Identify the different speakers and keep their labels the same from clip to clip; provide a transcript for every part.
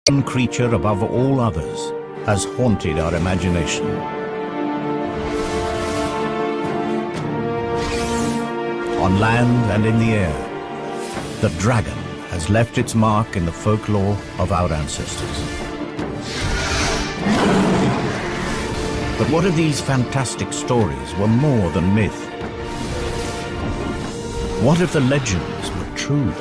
Speaker 1: One creature above all others has haunted our imagination. On land and in the air, the dragon has left its mark in the folklore of our ancestors. But what if these fantastic stories were more than myth? What if the legends were true?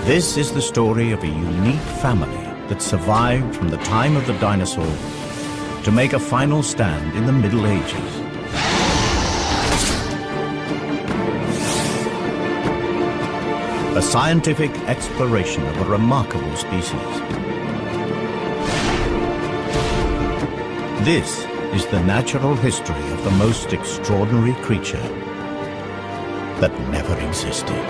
Speaker 1: This is the story of a unique family that survived from the time of the dinosaur to make a final stand in the Middle Ages. A scientific exploration of a remarkable species. This is the natural history of the most extraordinary creature that never existed.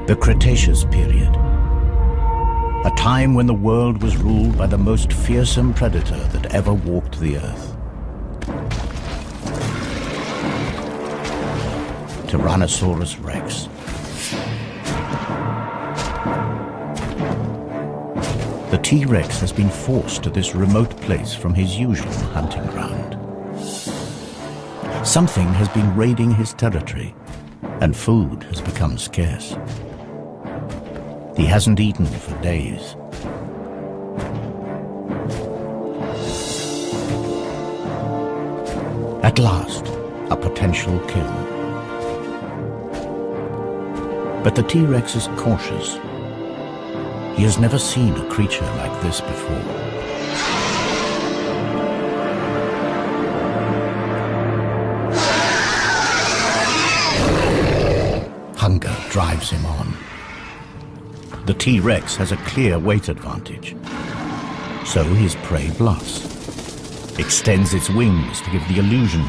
Speaker 1: The Cretaceous period, a time when the world was ruled by the most fearsome predator that ever walked the earth. Tyrannosaurus Rex. The T-Rex has been forced to this remote place from his usual hunting ground. Something has been raiding his territory, and food has become scarce. He hasn't eaten for days. At last, a potential kill. But the T-Rex is cautious. He has never seen a creature like this before. Hunger drives him on. The T-Rex has a clear weight advantage. So his prey bluffs, extends its wings to give the illusion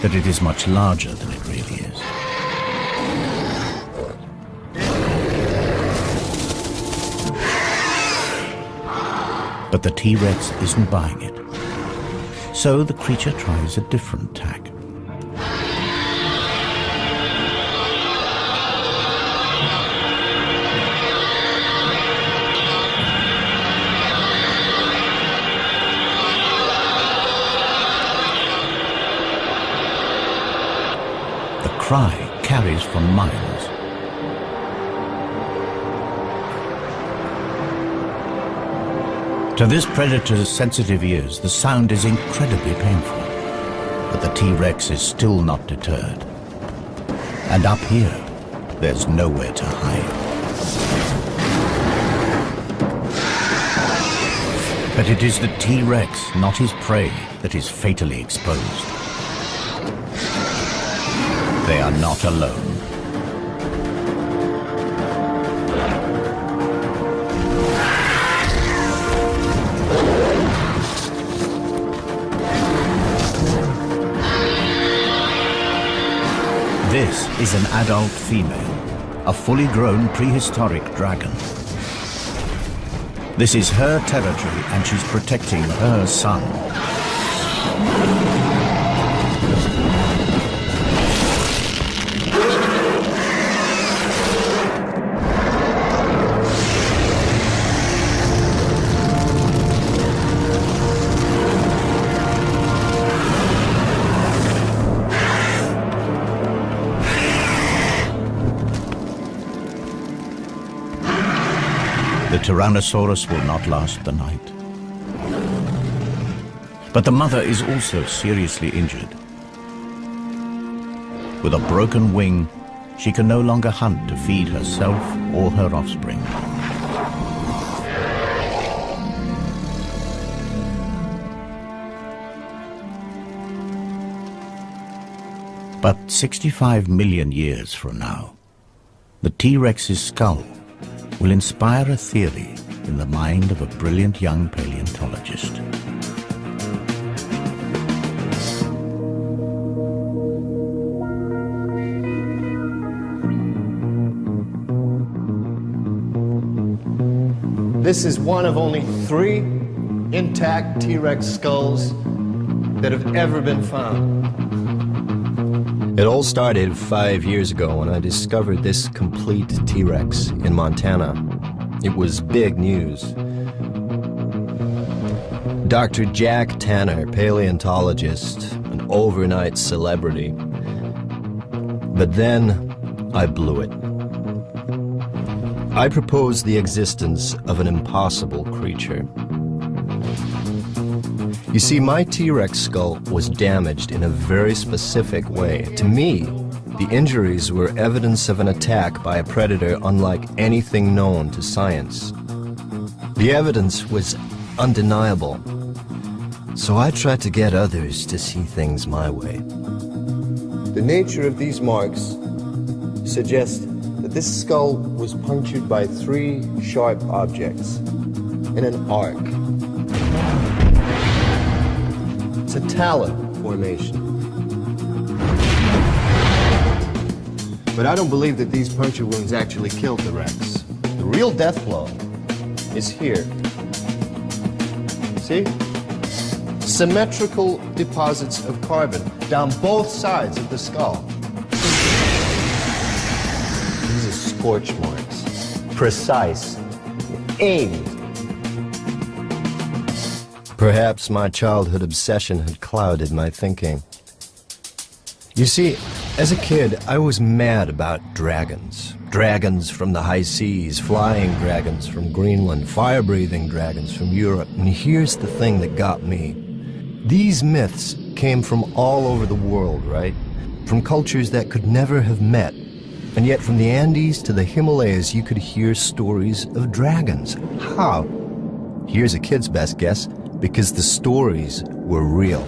Speaker 1: that it is much larger than it really is. But the T-Rex isn't buying it. So the creature tries a different tack. Cry carries for miles. To this predator's sensitive ears, the sound is incredibly painful. But the T-Rex is still not deterred. And up here, there's nowhere to hide. But it is the T-Rex, not his prey, that is fatally exposed. They are not alone. This is an adult female, a fully grown prehistoric dragon. This is her territory and she's protecting her son. The Tyrannosaurus will not last the night. But the mother is also seriously injured. With a broken wing, she can no longer hunt to feed herself or her offspring. But 65 million years from now, the T-Rex's skull will inspire a theory in the mind of a brilliant young paleontologist.
Speaker 2: This is one of only 3 intact T-Rex skulls that have ever been found.
Speaker 3: It all started 5 years ago when I discovered this complete T-Rex in Montana. It was big news. Dr. Jack Tanner, paleontologist, an overnight celebrity. But then I blew it. I proposed the existence of an impossible creature. You see, my T-Rex skull was damaged in a very specific way. To me, the injuries were evidence of an attack by a predator unlike anything known to science. The evidence was undeniable. So I tried to get others to see things my way.
Speaker 2: The nature of these marks suggests that this skull was punctured by 3 sharp objects in an arc. It's a talon formation. But I don't believe that these puncture wounds actually killed the Rex. The real death blow is here. See? Symmetrical deposits of carbon down both sides of the skull. These are scorch marks. Precise. Aimed.
Speaker 3: Perhaps my childhood obsession had clouded my thinking. You see, as a kid, I was mad about dragons. Dragons from the high seas, flying dragons from Greenland, fire-breathing dragons from Europe. And here's the thing that got me. These myths came from all over the world, right? From cultures that could never have met. And yet from the Andes to the Himalayas, you could hear stories of dragons. How? Here's a kid's best guess. Because the stories were real.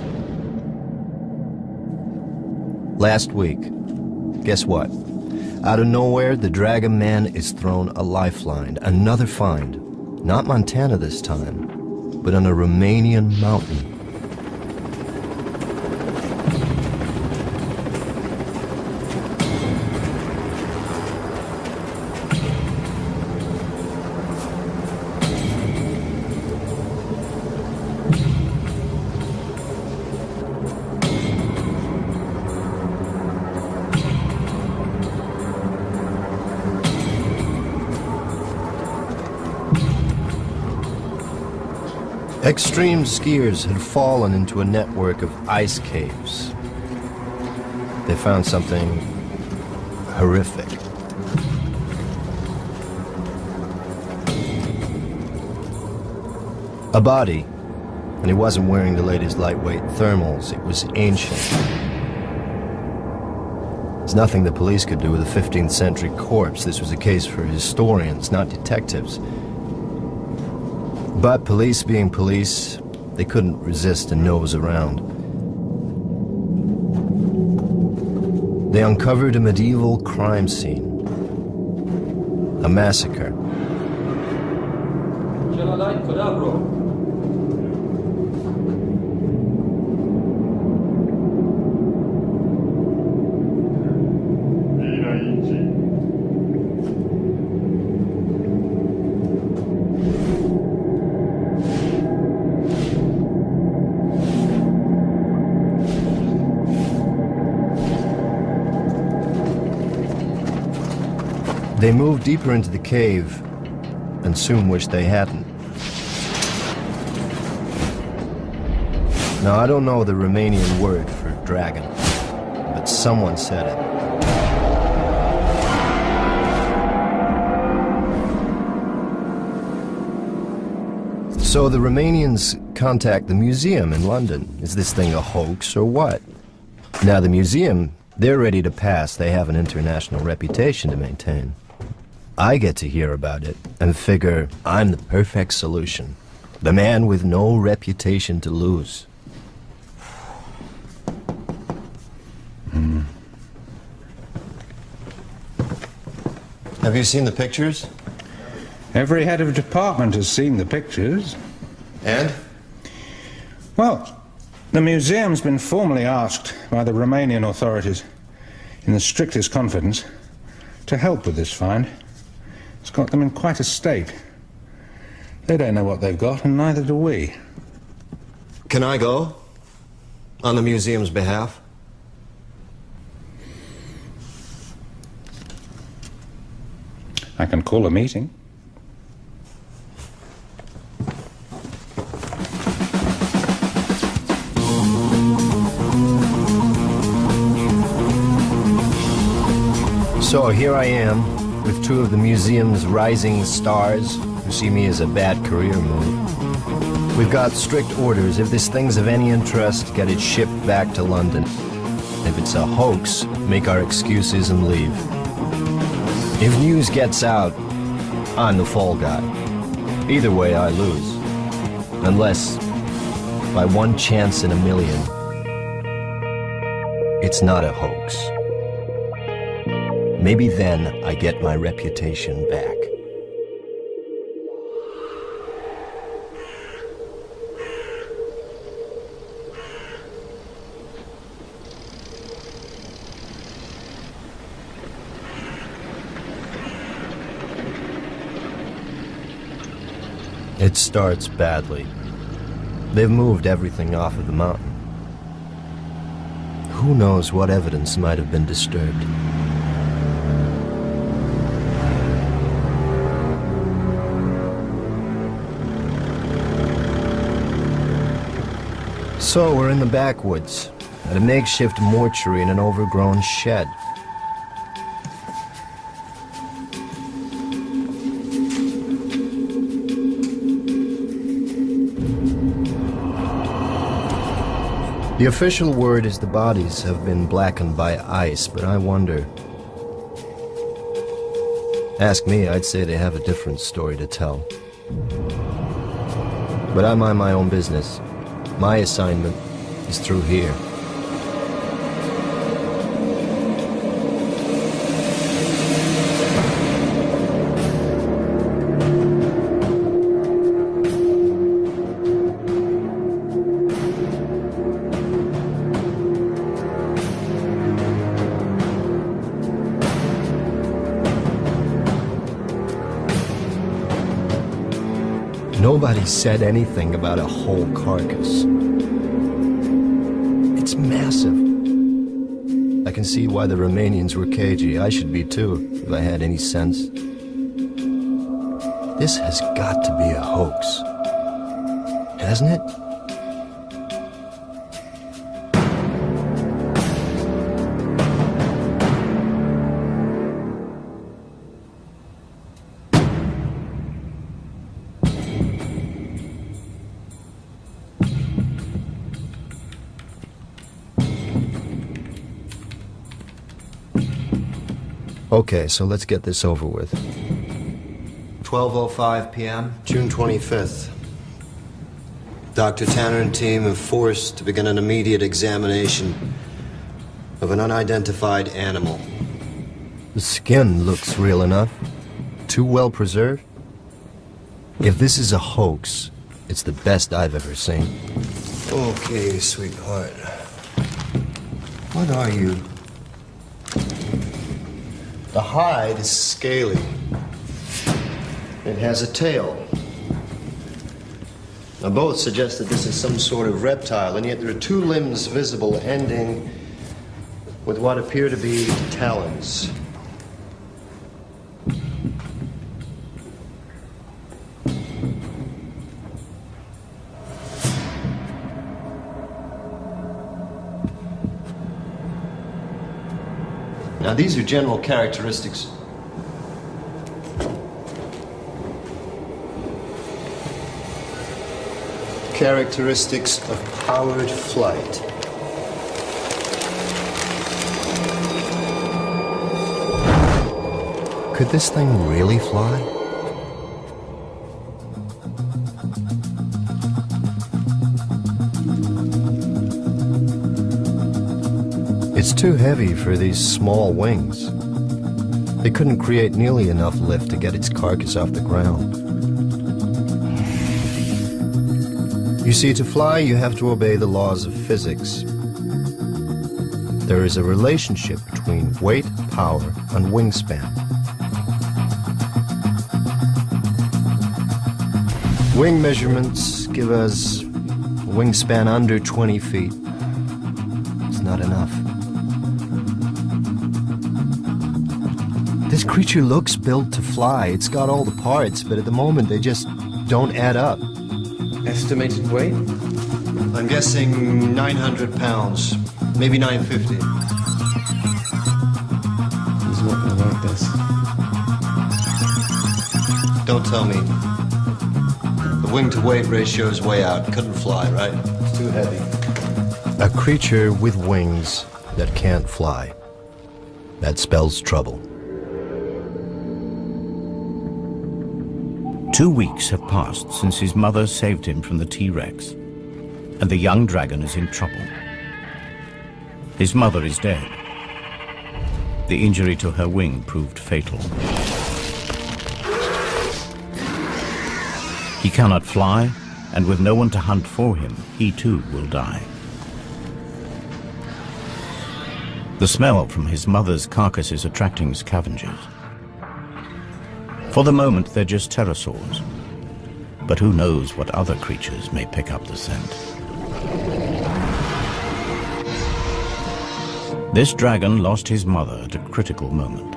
Speaker 3: Last week, guess what? Out of nowhere, the Dragon Man is thrown a lifeline. Another find. Not Montana this time, but on a Romanian mountain. Extreme skiers had fallen into a network of ice caves. They found something horrific. A body, and he wasn't wearing the latest lightweight thermals. It was ancient. There's nothing the police could do with a 15th century corpse. This was a case for historians, not detectives. But police being police, they couldn't resist a nose around. They uncovered a medieval crime scene. A massacre. They moved deeper into the cave and soon wished they hadn't. Now, I don't know the Romanian word for dragon, but someone said it. So the Romanians contact the museum in London. Is this thing a hoax or what? Now, the museum, they're ready to pass. They have an international reputation to maintain. I get to hear about it and figure I'm the perfect solution. The man with no reputation to lose.
Speaker 2: Have you seen the pictures?
Speaker 4: Every head of department has seen the pictures.
Speaker 2: And?
Speaker 4: Well, the museum's been formally asked by the Romanian authorities, in the strictest confidence, to help with this find. It's got them in quite a state. They don't know what they've got, and neither do we.
Speaker 2: Can I go? On the museum's behalf?
Speaker 4: I can call a meeting.
Speaker 3: So here I am, with two of the museum's rising stars who see me as a bad career move. We've got strict orders. If this thing's of any interest, get it shipped back to London. If it's a hoax, make our excuses and leave. If news gets out, I'm the fall guy. Either way, I lose. Unless, by one chance in a million, it's not a hoax. Maybe then I get my reputation back. It starts badly. They've moved everything off of the mountain. Who knows what evidence might have been disturbed? So we're in the backwoods, at a makeshift mortuary in an overgrown shed. The official word is the bodies have been blackened by ice, but I wonder. Ask me, I'd say they have a different story to tell. But I mind my own business. My assignment is through here. Nobody said anything about a whole carcass. It's massive. I can see why the Romanians were cagey. I should be too, if I had any sense. This has got to be a hoax. Hasn't it? Okay, so let's get this over with. 12:05 p.m., June 25th. Dr. Tanner and team have forced to begin an immediate examination of an unidentified animal. The skin looks real enough. Too well preserved. If this is a hoax, it's the best I've ever seen. Okay, sweetheart. What are you? The hide is scaly. It has a tail. Now, both suggest that this is some sort of reptile, and yet there are two limbs visible ending with what appear to be talons. Now, these are general characteristics. Characteristics of powered flight. Could this thing really fly? It's too heavy for these small wings. They couldn't create nearly enough lift to get its carcass off the ground. You see, to fly, you have to obey the laws of physics. There is a relationship between weight, power, and wingspan. Wing measurements give us a wingspan under 20 feet. It's not enough. This creature looks built to fly. It's got all the parts, but at the moment they just don't add up.
Speaker 2: Estimated weight?
Speaker 3: I'm guessing 900 pounds, maybe 950.
Speaker 2: He's not gonna like this.
Speaker 3: Don't tell me. The wing-to-weight ratio is way out. Couldn't fly, right?
Speaker 2: It's too heavy.
Speaker 3: A creature with wings that can't fly. That spells trouble.
Speaker 1: 2 weeks have passed since his mother saved him from the T-Rex, and the young dragon is in trouble. His mother is dead. The injury to her wing proved fatal. He cannot fly, and with no one to hunt for him, he too will die. The smell from his mother's carcass is attracting scavengers. For the moment, they're just pterosaurs, but who knows what other creatures may pick up the scent. This dragon lost his mother at a critical moment.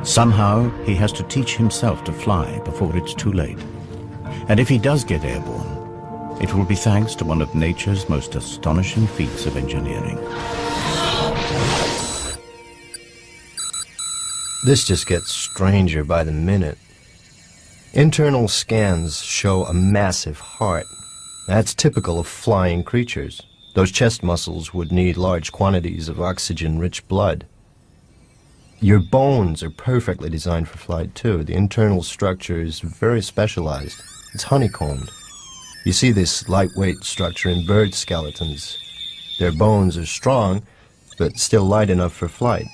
Speaker 1: Somehow, he has to teach himself to fly before it's too late. And if he does get airborne, it will be thanks to one of nature's most astonishing feats of engineering.
Speaker 3: This just gets stranger by the minute. Internal scans show a massive heart. That's typical of flying creatures. Those chest muscles would need large quantities of oxygen-rich blood. Your bones are perfectly designed for flight, too. The internal structure is very specialized. It's honeycombed. You see this lightweight structure in bird skeletons. Their bones are strong, but still light enough for flight.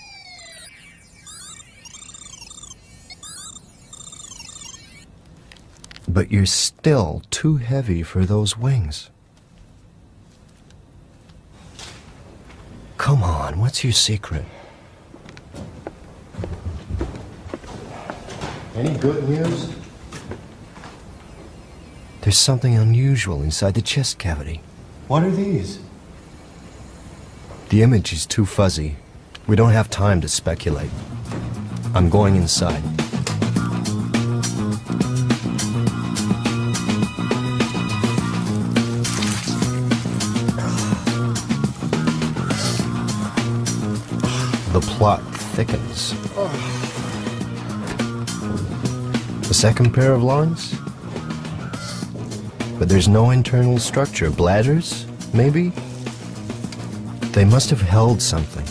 Speaker 3: But you're still too heavy for those wings. Come on, what's your secret? Any good news? There's something unusual inside the chest cavity. What are these? The image is too fuzzy. We don't have time to speculate. I'm going inside. The plot thickens. The second pair of lungs? But there's no internal structure. Bladders, maybe? They must have held something.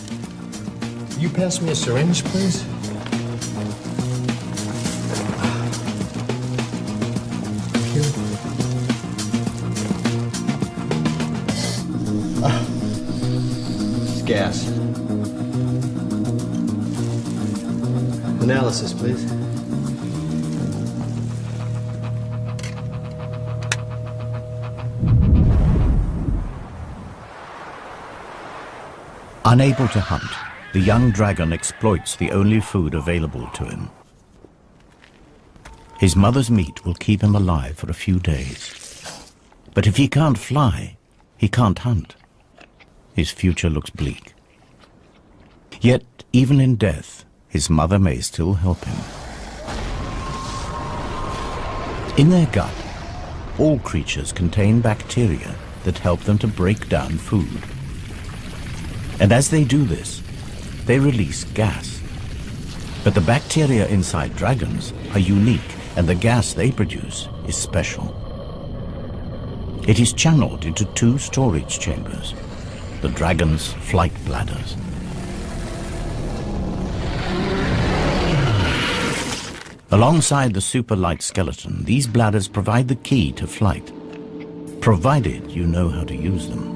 Speaker 3: Will you pass me a syringe, please? Thank you. It's gas. Analysis, please.
Speaker 1: Unable to hunt, the young dragon exploits the only food available to him. His mother's meat will keep him alive for a few days. But if he can't fly, he can't hunt. His future looks bleak. Yet, even in death, his mother may still help him. In their gut, all creatures contain bacteria that help them to break down food. And as they do this, they release gas. But the bacteria inside dragons are unique, and the gas they produce is special. It is channeled into 2 storage chambers, the dragon's flight bladders. Alongside the super light skeleton, these bladders provide the key to flight, provided you know how to use them.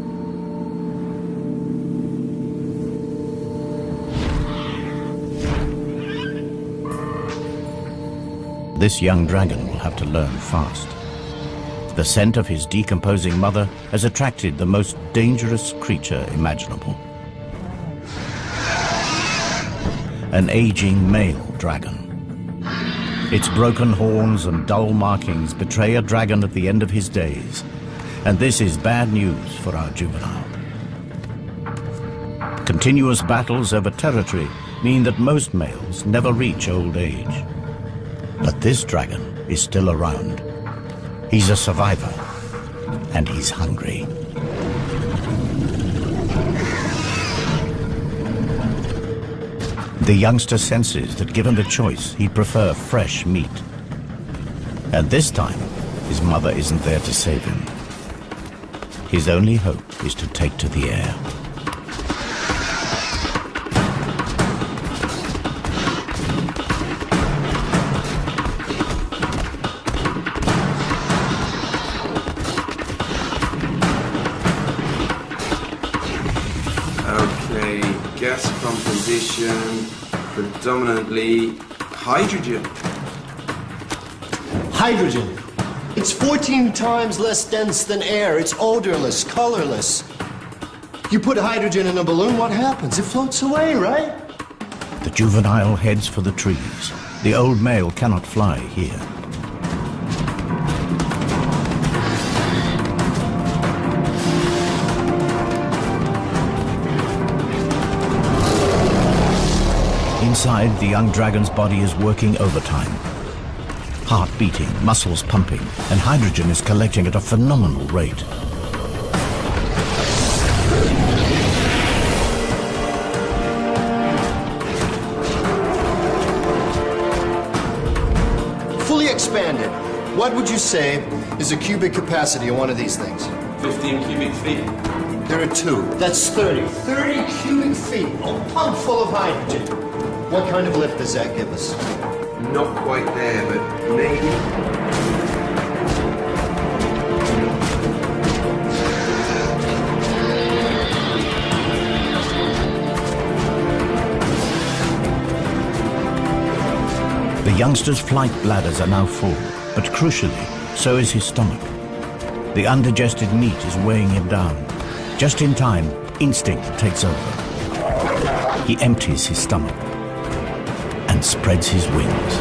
Speaker 1: This young dragon will have to learn fast. The scent of his decomposing mother has attracted the most dangerous creature imaginable. An aging male dragon. Its broken horns and dull markings betray a dragon at the end of his days, and this is bad news for our juvenile. Continuous battles over territory mean that most males never reach old age. But this dragon is still around. He's a survivor, and he's hungry. The youngster senses that given the choice, he'd prefer fresh meat. And this time, his mother isn't there to save him. His only hope is to take to the air.
Speaker 5: Gas composition, predominantly hydrogen.
Speaker 3: Hydrogen. It's 14 times less dense than air. It's odorless, colorless. You put hydrogen in a balloon, what happens? It floats away, right?
Speaker 1: The juvenile heads for the trees. The old male cannot fly here. Inside, the young dragon's body is working overtime. Heart beating, muscles pumping, and hydrogen is collecting at a phenomenal rate.
Speaker 3: Fully expanded. What would you say is the cubic capacity of one of these things?
Speaker 5: 15 cubic feet.
Speaker 3: There are two. That's 30. 30 cubic feet. A pump full of hydrogen. What kind of lift does that give us?
Speaker 5: Not quite there, but maybe.
Speaker 1: The youngster's flight bladders are now full, but crucially, so is his stomach. The undigested meat is weighing him down. Just in time, instinct takes over. He empties his stomach and spreads his wings.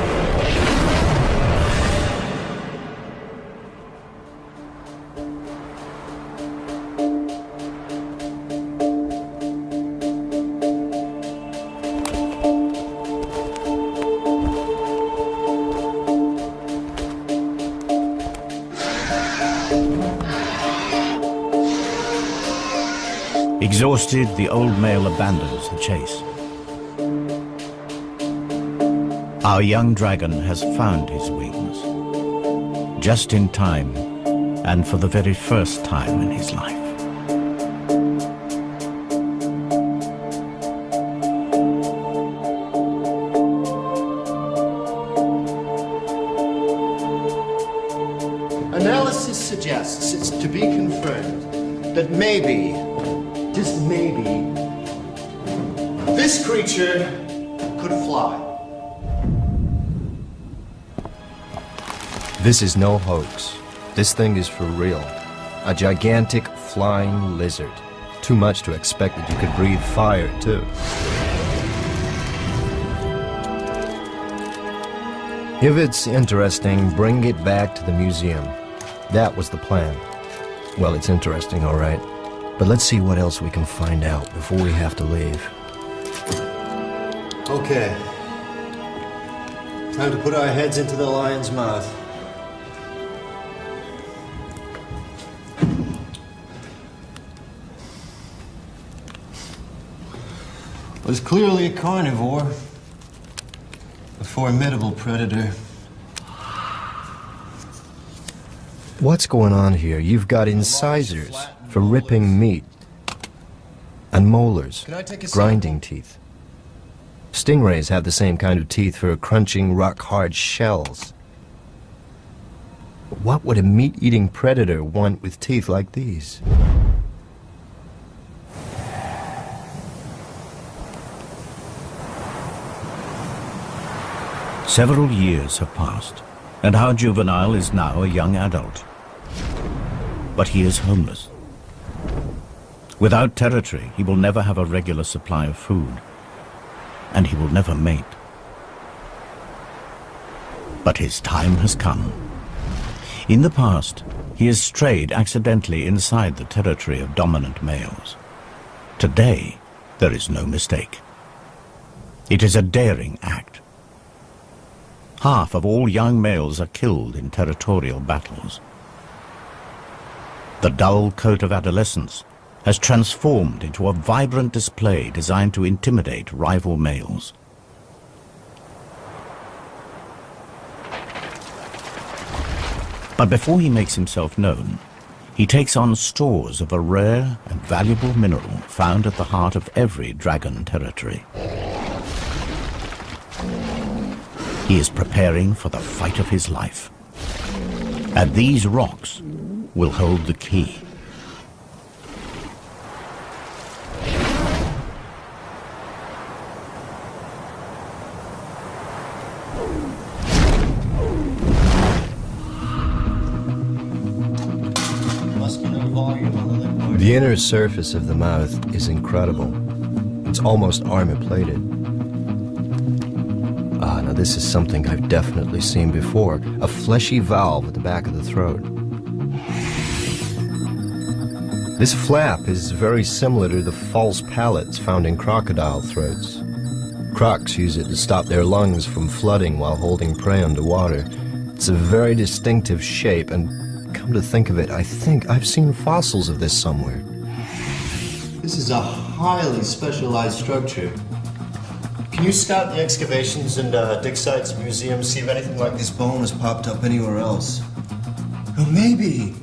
Speaker 1: Exhausted, the old male abandons the chase. Our young dragon has found his wings, just in time, and for the very first time in his life.
Speaker 3: Analysis suggests it's to be confirmed that maybe, just maybe, this creature could fly. This is no hoax. This thing is for real. A gigantic flying lizard. Too much to expect that you could breathe fire, too. If it's interesting, bring it back to the museum. That was the plan. Well, it's interesting, all right. But let's see what else we can find out before we have to leave. Okay. Time to put our heads into the lion's mouth. Was clearly a carnivore, a formidable predator. What's going on here? You've got incisors for ripping meat, and molars, grinding teeth. Stingrays have the same kind of teeth for crunching rock-hard shells. What would a meat-eating predator want with teeth like these?
Speaker 1: Several years have passed, and our juvenile is now a young adult. But he is homeless. Without territory, he will never have a regular supply of food, and he will never mate. But his time has come. In the past, he has strayed accidentally inside the territory of dominant males. Today, there is no mistake. It is a daring act. Half of all young males are killed in territorial battles. The dull coat of adolescence has transformed into a vibrant display designed to intimidate rival males. But before he makes himself known, he takes on stores of a rare and valuable mineral found at the heart of every dragon territory. He is preparing for the fight of his life. And these rocks will hold the key.
Speaker 3: The inner surface of the mouth is incredible. It's almost armor-plated. Now this is something I've definitely seen before. A fleshy valve at the back of the throat. This flap is very similar to the false palates found in crocodile throats. Crocs use it to stop their lungs from flooding while holding prey underwater. It's a very distinctive shape, and come to think of it, I think I've seen fossils of this somewhere.
Speaker 2: This is a highly specialized structure. Can you scout the excavations and dig sites and museums, see if anything like this bone has popped up anywhere else? Or maybe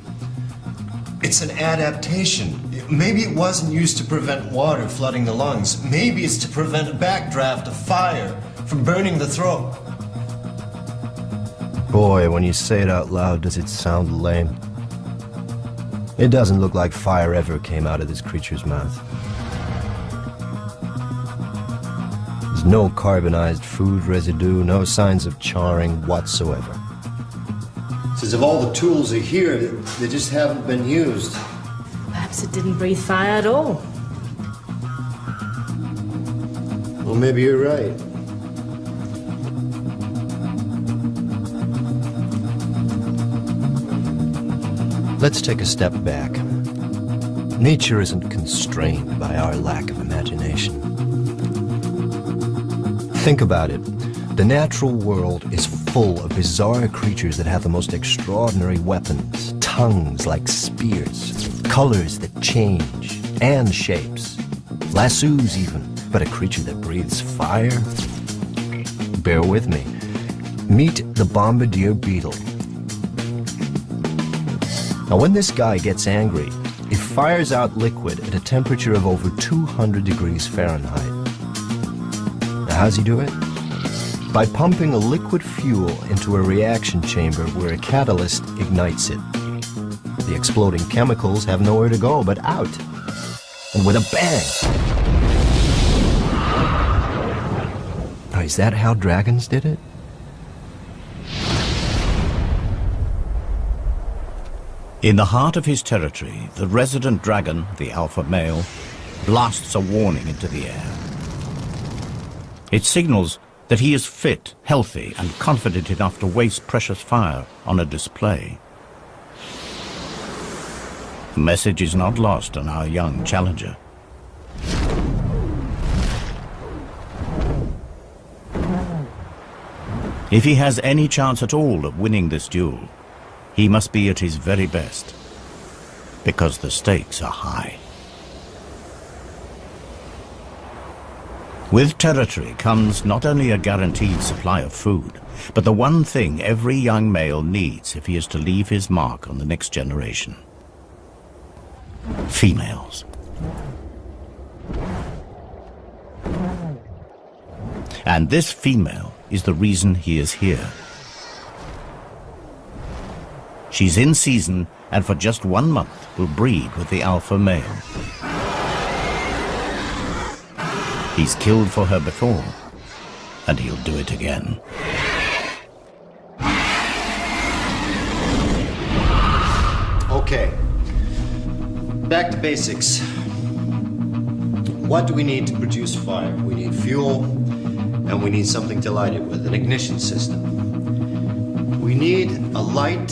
Speaker 2: it's an adaptation. Maybe it wasn't used to prevent water flooding the lungs. Maybe it's to prevent a backdraft of fire from burning the throat.
Speaker 3: Boy, when you say it out loud, does it sound lame. It doesn't look like fire ever came out of this creature's mouth. There's no carbonized food residue, no signs of charring whatsoever.
Speaker 2: It's as if all the tools are here, they just haven't been used.
Speaker 6: Perhaps it didn't breathe fire at all.
Speaker 2: Well, maybe you're right.
Speaker 3: Let's take a step back. Nature isn't constrained by our lack of imagination. Think about it. The natural world is full of bizarre creatures that have the most extraordinary weapons, tongues like spears, colors that change, and shapes. Lassos even, but a creature that breathes fire? Bear with me. Meet the bombardier beetle. Now, when this guy gets angry, he fires out liquid at a temperature of over 200 degrees Fahrenheit. Now, how's he do it? By pumping a liquid fuel into a reaction chamber where a catalyst ignites it. The exploding chemicals have nowhere to go but out. And with a bang! Now, is that how dragons did it?
Speaker 1: In the heart of his territory, the resident dragon, the alpha male, blasts a warning into the air. It signals that he is fit, healthy, and confident enough to waste precious fire on a display. The message is not lost on our young challenger. If he has any chance at all of winning this duel, he must be at his very best, because the stakes are high. With territory comes not only a guaranteed supply of food, but the one thing every young male needs if he is to leave his mark on the next generation: females. And this female is the reason he is here. She's in season, and for just 1 month will breed with the alpha male. He's killed for her before, and he'll do it again.
Speaker 2: Okay. Back to basics. What do we need to produce fire? We need fuel, and we need something to light it with, an ignition system. We need a light,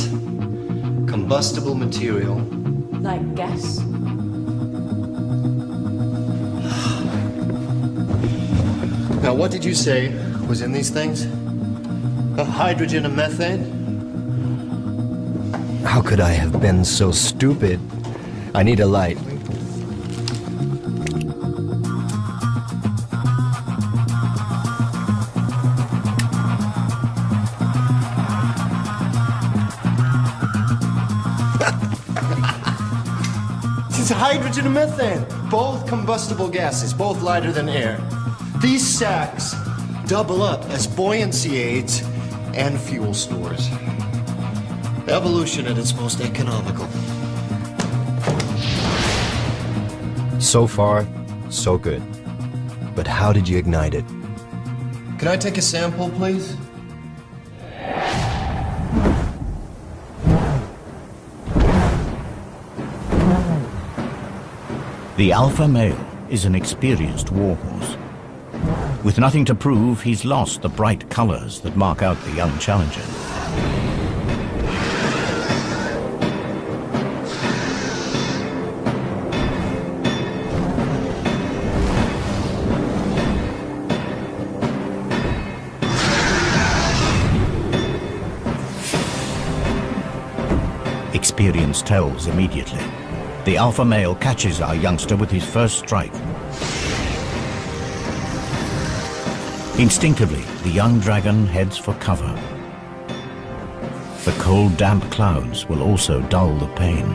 Speaker 2: combustible material.
Speaker 6: Like gas?
Speaker 2: Now, what did you say was in these things? Hydrogen and methane?
Speaker 3: How could I have been so stupid? I need a light.
Speaker 2: It's hydrogen and methane, both combustible gases, both lighter than air. These sacks double up as buoyancy aids and fuel stores. Evolution at its most economical.
Speaker 3: So far, so good. But how did you ignite it?
Speaker 2: Can I take a sample, please?
Speaker 1: The alpha male is an experienced warhorse. With nothing to prove, he's lost the bright colors that mark out the young challenger. Experience tells immediately. The alpha male catches our youngster with his first strike. Instinctively, the young dragon heads for cover. The cold, damp clouds will also dull the pain.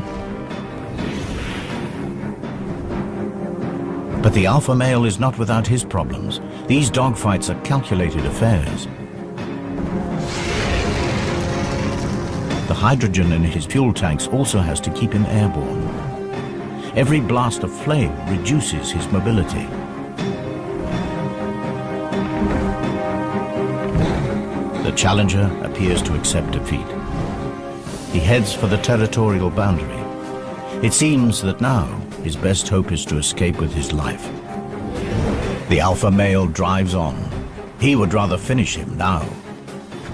Speaker 1: But the alpha male is not without his problems. These dogfights are calculated affairs. The hydrogen in his fuel tanks also has to keep him airborne. Every blast of flame reduces his mobility. The challenger appears to accept defeat. He heads for the territorial boundary. It seems that now his best hope is to escape with his life. The alpha male drives on. He would rather finish him now.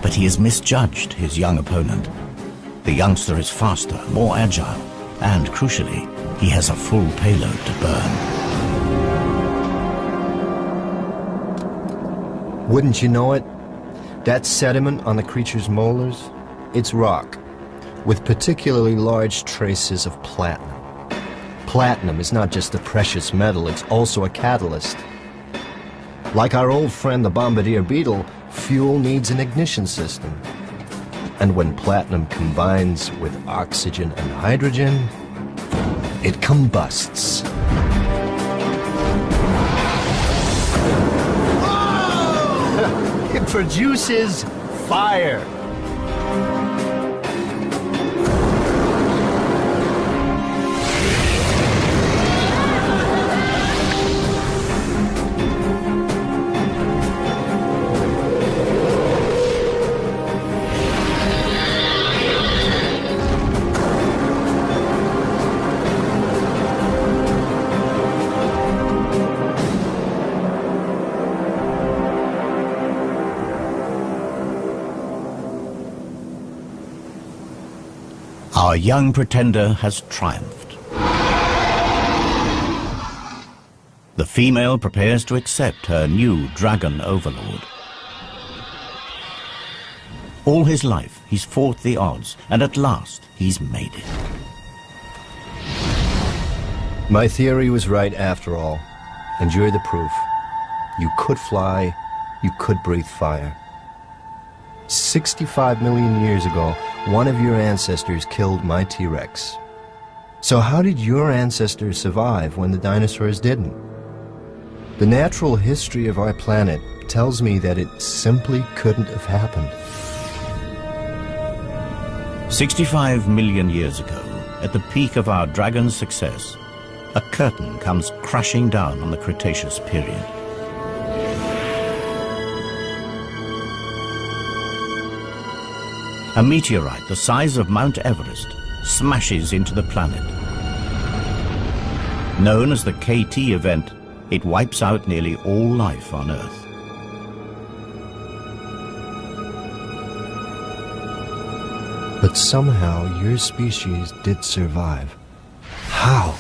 Speaker 1: But he has misjudged his young opponent. The youngster is faster, more agile, and crucially, he has a full payload to burn.
Speaker 3: Wouldn't you know it? That sediment on the creature's molars, it's rock, with particularly large traces of platinum. Platinum is not just a precious metal, it's also a catalyst. Like our old friend the bombardier beetle, fuel needs an ignition system. And when platinum combines with oxygen and hydrogen, it combusts. It produces fire.
Speaker 1: Our young pretender has triumphed. The female prepares to accept her new dragon overlord. All his life, he's fought the odds, and at last, he's made it.
Speaker 3: My theory was right after all, and you're the proof. You could fly, you could breathe fire. 65 million years ago, one of your ancestors killed my T-Rex. So how did your ancestors survive when the dinosaurs didn't? The natural history of our planet tells me that it simply couldn't have happened.
Speaker 1: 65 million years ago, at the peak of our dragon's success, a curtain comes crashing down on the Cretaceous period. A meteorite the size of Mount Everest smashes into the planet. Known as the KT event, it wipes out nearly all life on Earth.
Speaker 3: But somehow your species did survive. How?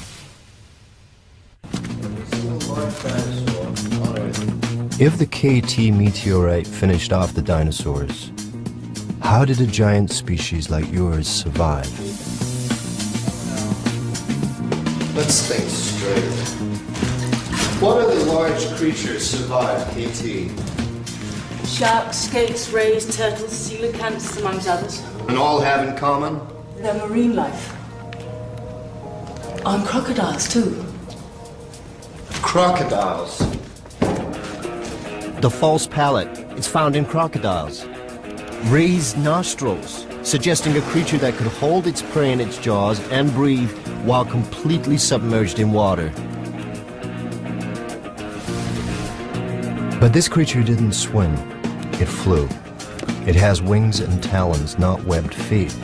Speaker 3: If the KT meteorite finished off the dinosaurs, how did a giant species like yours survive?
Speaker 2: Let's think straight. What other large creatures survived KT?
Speaker 6: Sharks, skates, rays, turtles, coelacanths, amongst others.
Speaker 2: And all have in common?
Speaker 6: They're marine life. And crocodiles, too.
Speaker 2: Crocodiles.
Speaker 3: The false palate is found in crocodiles. Raised nostrils, suggesting a creature that could hold its prey in its jaws and breathe while completely submerged in water. But this creature didn't swim, it flew. It has wings and talons, not webbed feet,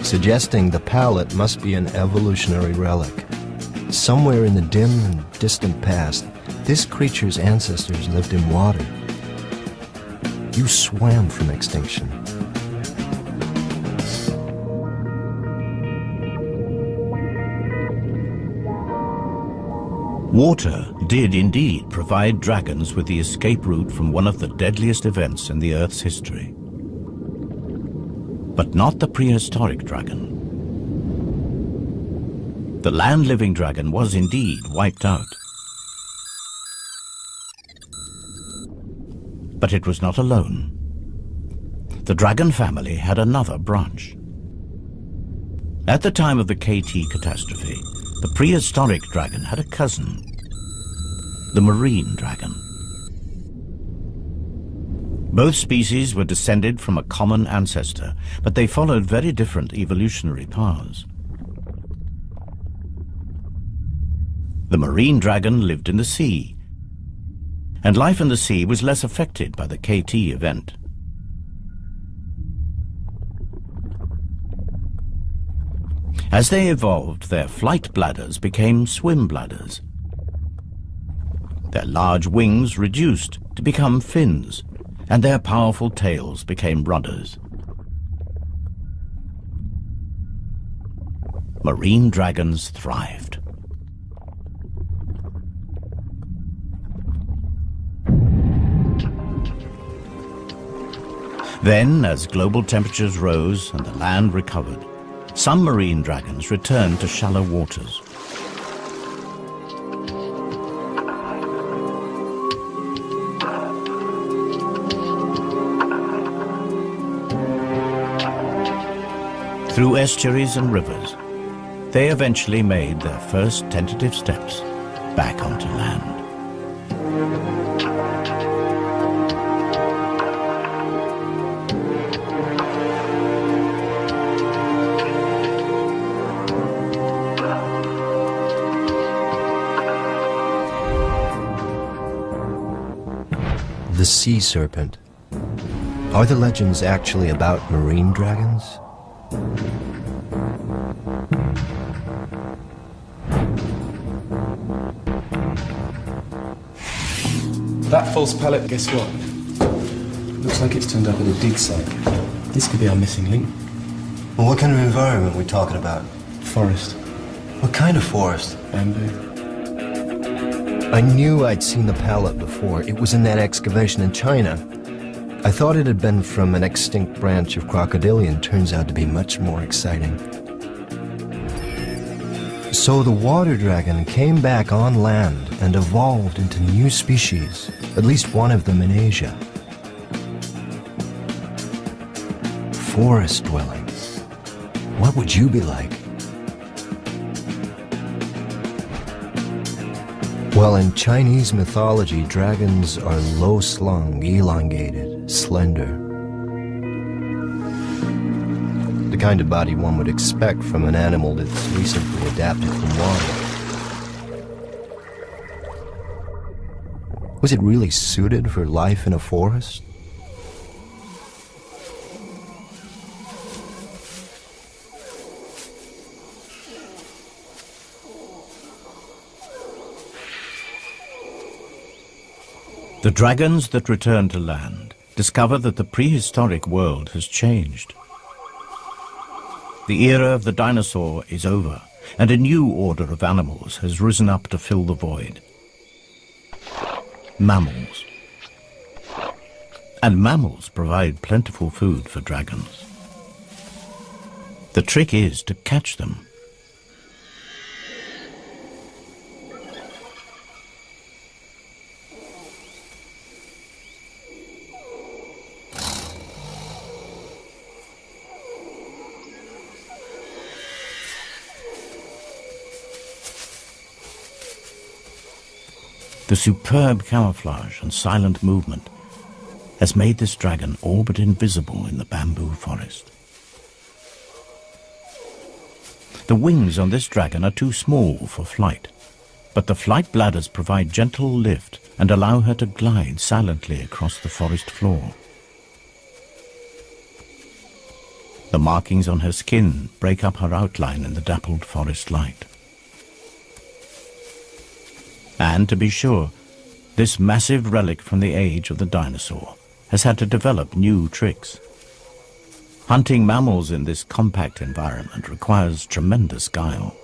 Speaker 3: suggesting the palate must be an evolutionary relic. Somewhere in the dim and distant past, this creature's ancestors lived in water. You swam from extinction.
Speaker 1: Water did indeed provide dragons with the escape route from one of the deadliest events in the Earth's history. But not the prehistoric dragon. The land-living dragon was indeed wiped out. But it was not alone. The dragon family had another branch. At the time of the KT catastrophe, the prehistoric dragon had a cousin, the marine dragon. Both species were descended from a common ancestor, but they followed very different evolutionary paths. The marine dragon lived in the sea, and life in the sea was less affected by the KT event. As they evolved, their flight bladders became swim bladders. Their large wings reduced to become fins, and their powerful tails became rudders. Marine dragons thrived. Then, as global temperatures rose and the land recovered, some marine dragons returned to shallow waters. Through estuaries and rivers, they eventually made their first tentative steps back onto land.
Speaker 3: The sea serpent. Are the legends actually about marine dragons?
Speaker 7: That false pallet, guess what? Looks like it's turned up at a dig site. This could be our missing link.
Speaker 2: Well, what kind of environment are we talking about?
Speaker 7: Forest.
Speaker 2: What kind of forest?
Speaker 7: Bamboo.
Speaker 3: I knew I'd seen the pallet before. It was in that excavation in China. I thought it had been from an extinct branch of crocodilian. Turns out to be much more exciting. So the water dragon came back on land and evolved into new species, at least one of them in Asia. Forest dwelling. What would you be like? Well, in Chinese mythology, dragons are low-slung, elongated, slender. The kind of body one would expect from an animal that's recently adapted from water. Was it really suited for life in a forest?
Speaker 1: The dragons that return to land discover that the prehistoric world has changed. The era of the dinosaur is over, and a new order of animals has risen up to fill the void. Mammals. And mammals provide plentiful food for dragons. The trick is to catch them. The superb camouflage and silent movement has made this dragon all but invisible in the bamboo forest. The wings on this dragon are too small for flight, but the flight bladders provide gentle lift and allow her to glide silently across the forest floor. The markings on her skin break up her outline in the dappled forest light. And to be sure, this massive relic from the age of the dinosaur has had to develop new tricks. Hunting mammals in this compact environment requires tremendous guile.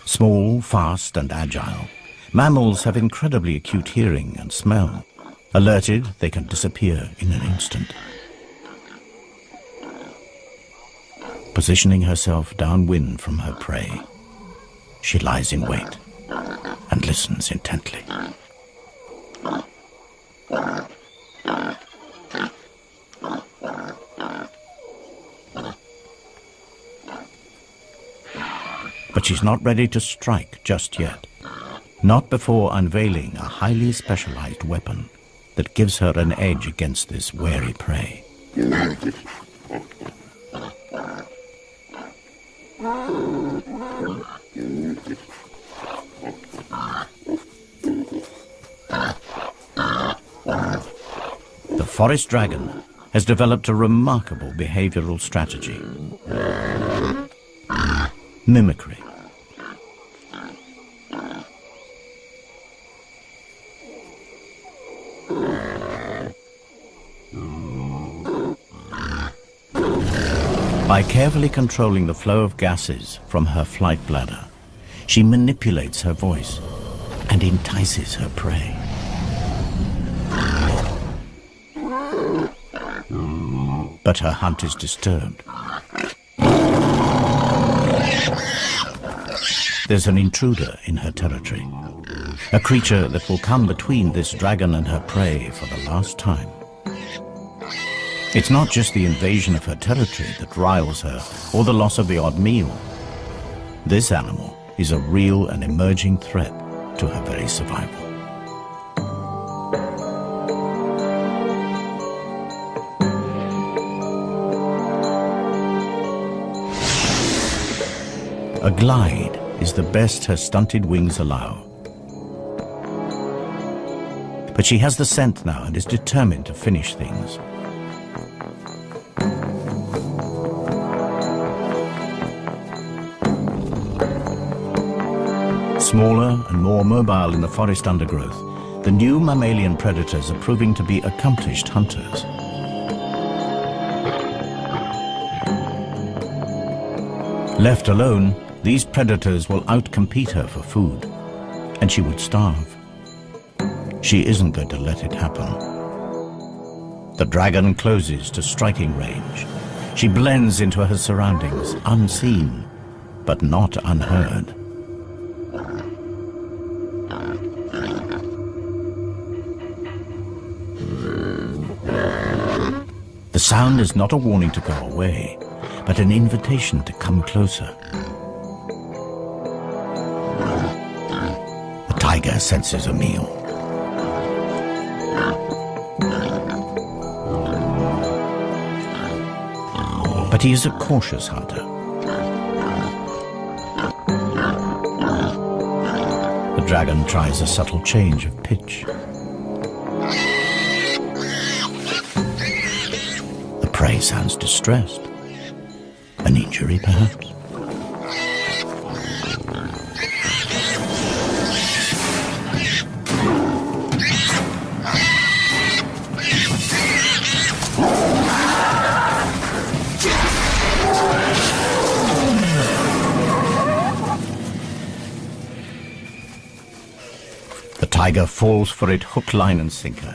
Speaker 1: Small, fast, and agile, mammals have incredibly acute hearing and smell. Alerted, they can disappear in an instant. Positioning herself downwind from her prey, she lies in wait and listens intently. But she's not ready to strike just yet. Not before unveiling a highly specialized weapon that gives her an edge against this wary prey. The forest dragon has developed a remarkable behavioral strategy. Mimicry. By carefully controlling the flow of gases from her flight bladder, she manipulates her voice and entices her prey. But her hunt is disturbed. There's an intruder in her territory, a creature that will come between this dragon and her prey for the last time. It's not just the invasion of her territory that riles her, or the loss of the odd meal. This animal is a real and emerging threat to her very survival. A glide is the best her stunted wings allow. But she has the scent now and is determined to finish things. Smaller and more mobile in the forest undergrowth, the new mammalian predators are proving to be accomplished hunters. Left alone, these predators will outcompete her for food, and she would starve. She isn't going to let it happen. The dragon closes to striking range. She blends into her surroundings, unseen, but not unheard. The sound is not a warning to go away, but an invitation to come closer. The tiger senses a meal. But he is a cautious hunter. The dragon tries a subtle change of pitch. The prey sounds distressed. An injury, perhaps? The tiger falls for it hook, line and sinker.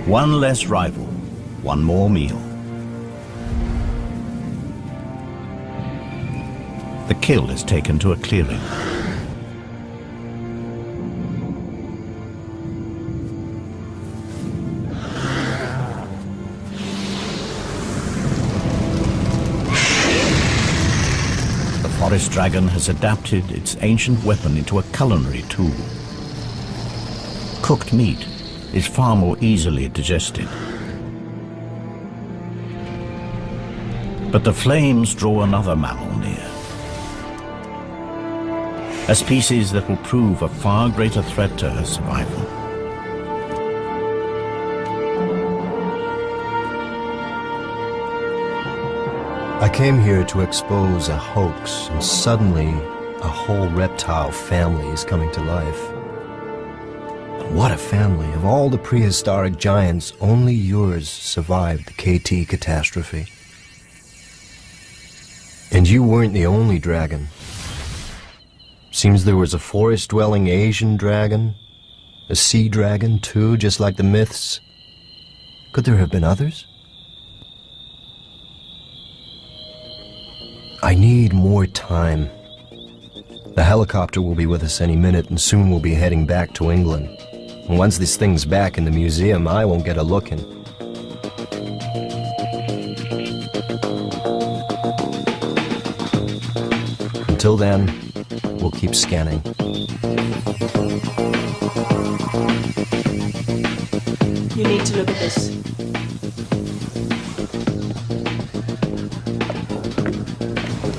Speaker 1: One less rival, one more meal. The kill is taken to a clearing. The forest dragon has adapted its ancient weapon into a culinary tool. Cooked meat is far more easily digested. But the flames draw another mammal near. A species that will prove a far greater threat to her survival.
Speaker 3: I came here to expose a hoax, and suddenly a whole reptile family is coming to life. What a family. Of all the prehistoric giants, only yours survived the KT catastrophe. And you weren't the only dragon. Seems there was a forest-dwelling Asian dragon, a sea dragon too, just like the myths. Could there have been others? I need more time. The helicopter will be with us any minute, and soon we'll be heading back to England. And once this thing's back in the museum, I won't get a look in. Until then, we'll keep scanning.
Speaker 6: You need to look at this.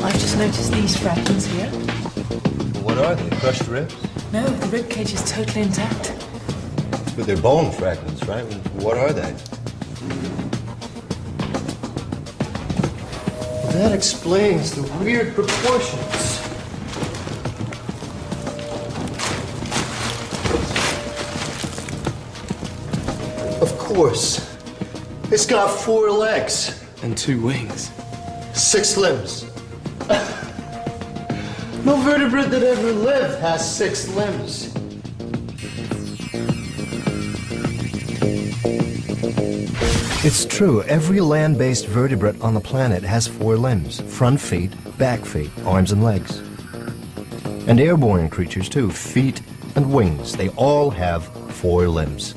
Speaker 8: I've just noticed these fragments here.
Speaker 3: What are they? Crushed ribs?
Speaker 8: No, the rib cage is totally intact.
Speaker 3: But they're bone fragments, right? What are they?
Speaker 2: That explains the weird proportions. Of course. It's got 4 legs.
Speaker 7: And 2 wings.
Speaker 2: 6 limbs. No vertebrate that ever lived has 6 limbs.
Speaker 3: It's true. Every land-based vertebrate on the planet has 4 limbs. Front feet, back feet, arms and legs. And airborne creatures too. Feet and wings. They all have 4 limbs.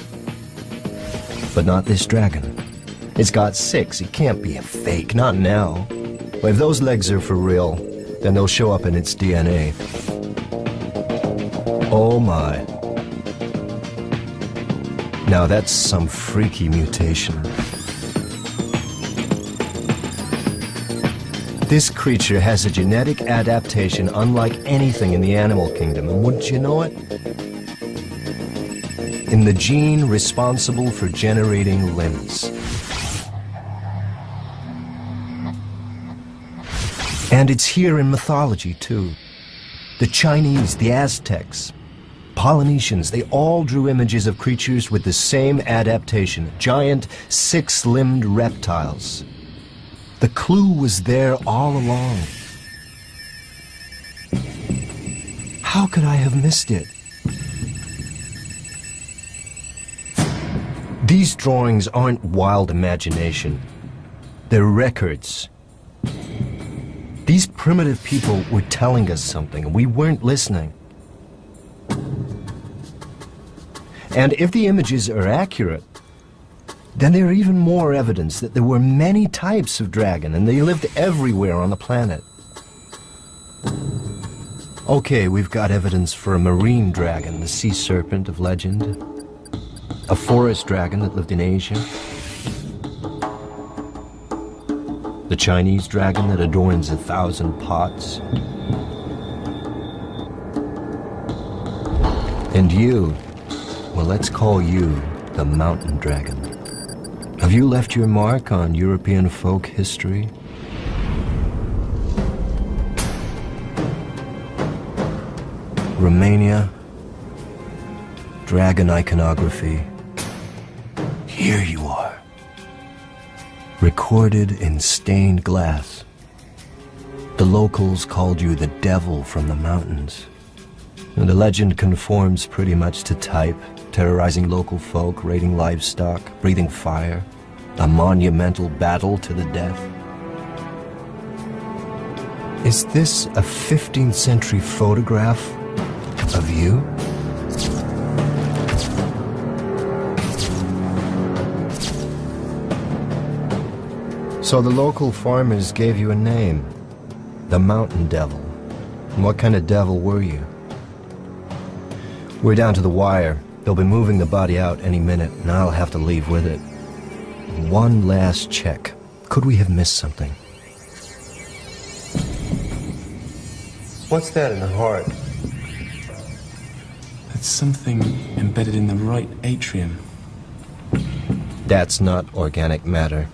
Speaker 3: But not this dragon. It's got 6. It can't be a fake. Not now. If those legs are for real, then they'll show up in its DNA. Oh my. Now that's some freaky mutation. This creature has a genetic adaptation unlike anything in the animal kingdom, and wouldn't you know it? In the gene responsible for generating limbs. And it's here in mythology, too. The Chinese, the Aztecs, Polynesians, they all drew images of creatures with the same adaptation, giant 6-limbed reptiles. The clue was there all along. How could I have missed it? These drawings aren't wild imagination. They're records. These primitive people were telling us something, and we weren't listening. And if the images are accurate, then there are even more evidence that there were many types of dragon, and they lived everywhere on the planet. Okay, we've got evidence for a marine dragon, the sea serpent of legend, a forest dragon that lived in Asia, the Chinese dragon that adorns 1,000 pots, and you, well, let's call you the mountain dragon. Have you left your mark on European folk history? Romania, dragon iconography. Here you are, recorded in stained glass. The locals called you the devil from the mountains. And the legend conforms pretty much to type, terrorizing local folk, raiding livestock, breathing fire, a monumental battle to the death. Is this a 15th century photograph of you? So the local farmers gave you a name, the Mountain Devil. And what kind of devil were you? We're down to the wire. They'll be moving the body out any minute, and I'll have to leave with it. One last check. Could we have missed something? What's that in the heart?
Speaker 7: That's something embedded in the right atrium.
Speaker 3: That's not organic matter.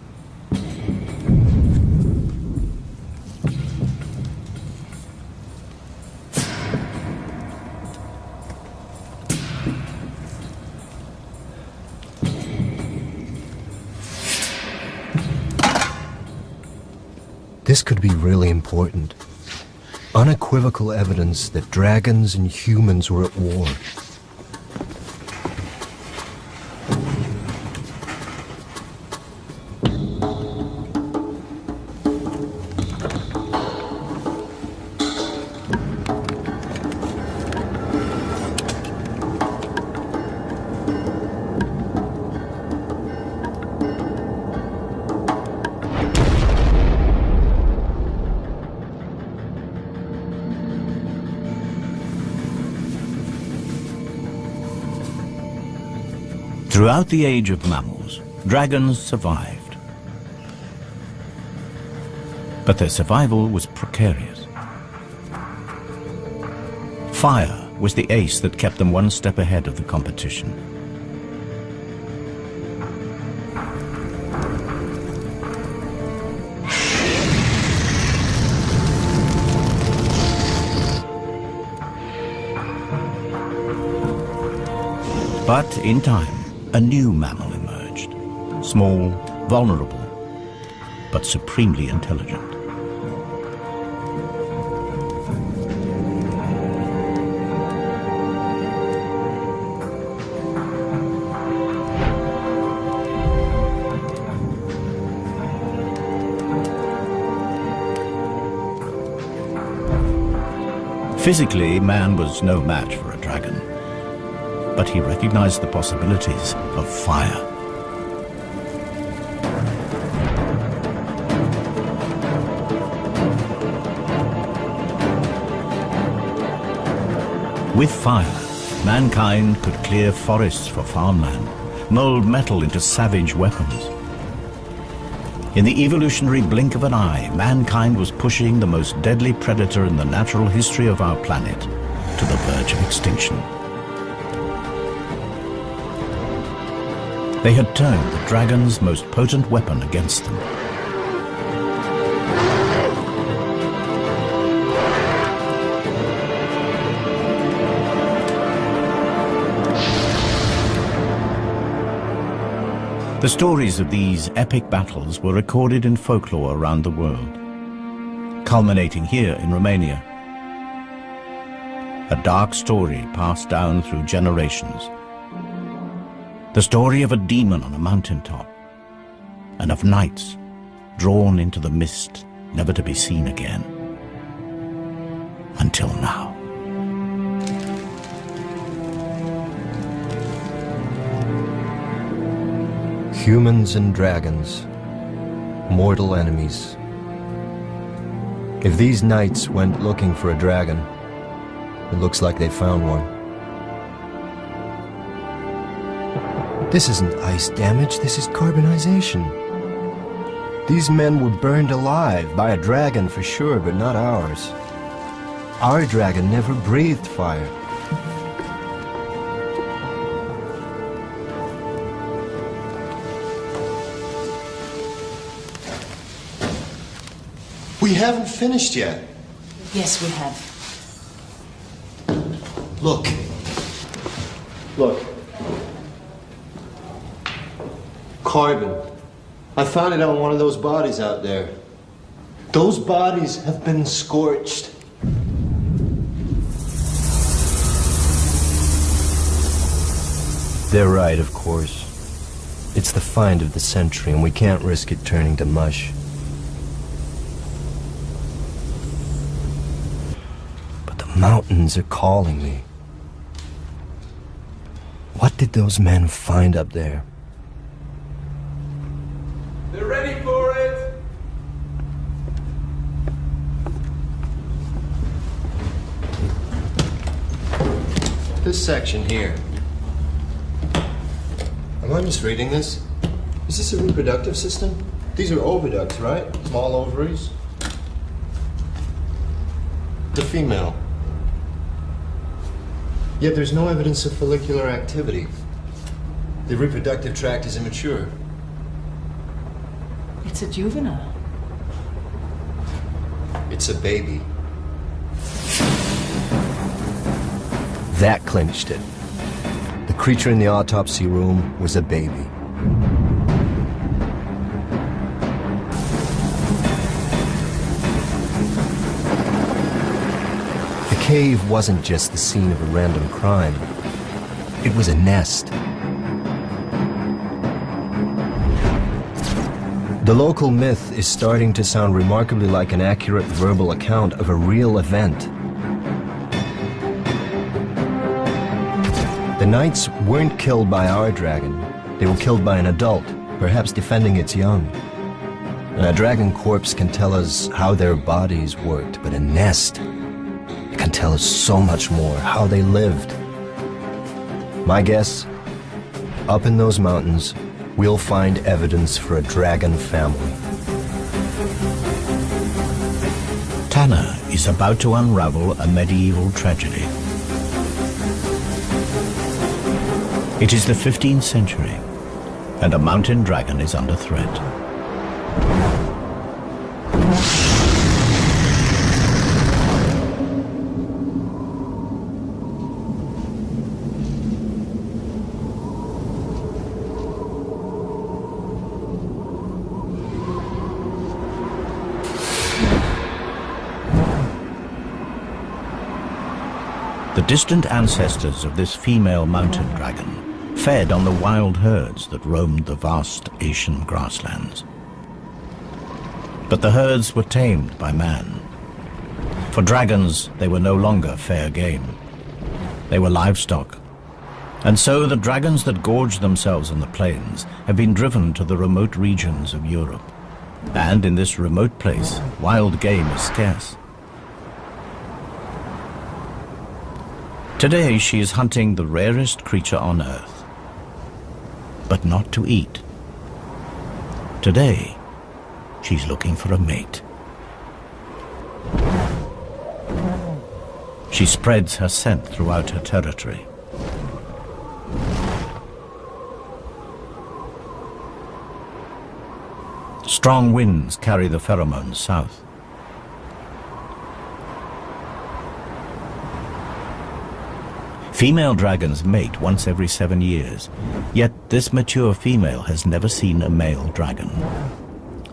Speaker 3: This could be really important. Unequivocal evidence that dragons and humans were at war.
Speaker 1: Throughout the age of mammals, dragons survived. But their survival was precarious. Fire was the ace that kept them one step ahead of the competition. But in time, a new mammal emerged. Small, vulnerable, but supremely intelligent. Physically, man was no match for a dragon, but he recognized the possibilities of fire. With fire, mankind could clear forests for farmland, mold metal into savage weapons. In the evolutionary blink of an eye, mankind was pushing the most deadly predator in the natural history of our planet to the verge of extinction. They had turned the dragon's most potent weapon against them. The stories of these epic battles were recorded in folklore around the world, culminating here in Romania. A dark story passed down through generations. The story of a demon on a mountaintop, and of knights drawn into the mist, never to be seen again. Until now.
Speaker 3: Humans and dragons, mortal enemies. If these knights went looking for a dragon, it looks like they found one. This isn't ice damage, this is carbonization. These men were burned alive by a dragon for sure, but not ours. Our dragon never breathed fire.
Speaker 2: We haven't finished yet.
Speaker 6: Yes, we have.
Speaker 2: Look. Look. Carbon. I found it on one of those bodies out there. Those bodies have been scorched.
Speaker 3: They're right, of course. It's the find of the century, and we can't risk it turning to mush. But the mountains are calling me. What did those men find up there?
Speaker 5: They're ready for it!
Speaker 2: This section here. Am I misreading this? Is this a reproductive system? These are oviducts, right? Small ovaries. The female. Yet there's no evidence of follicular activity. The reproductive tract is immature.
Speaker 8: It's a juvenile.
Speaker 2: It's a baby.
Speaker 3: That clinched it. The creature in the autopsy room was a baby. The cave wasn't just the scene of a random crime. It was a nest. The local myth is starting to sound remarkably like an accurate verbal account of a real event. The knights weren't killed by our dragon. They were killed by an adult, perhaps defending its young. And a dragon corpse can tell us how their bodies worked, but a nest, it can tell us so much more, how they lived. My guess, up in those mountains, we'll find evidence for a dragon family.
Speaker 1: Tanner is about to unravel a medieval tragedy. It is the 15th century, and a mountain dragon is under threat. The distant ancestors of this female mountain dragon fed on the wild herds that roamed the vast Asian grasslands. But the herds were tamed by man. For dragons, they were no longer fair game. They were livestock. And so the dragons that gorged themselves on the plains have been driven to the remote regions of Europe. And in this remote place, wild game is scarce. Today she is hunting the rarest creature on earth. But not to eat. Today, she's looking for a mate. She spreads her scent throughout her territory. Strong winds carry the pheromones south. Female dragons mate once every 7 years, yet this mature female has never seen a male dragon.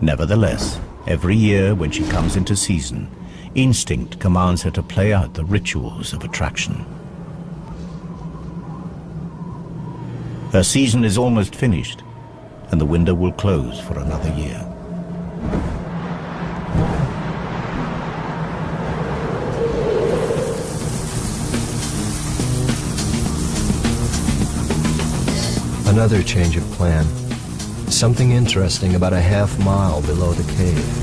Speaker 1: Nevertheless, every year when she comes into season, instinct commands her to play out the rituals of attraction. Her season is almost finished, and the window will close for another year.
Speaker 3: Another change of plan. Something interesting about a half-mile below the cave.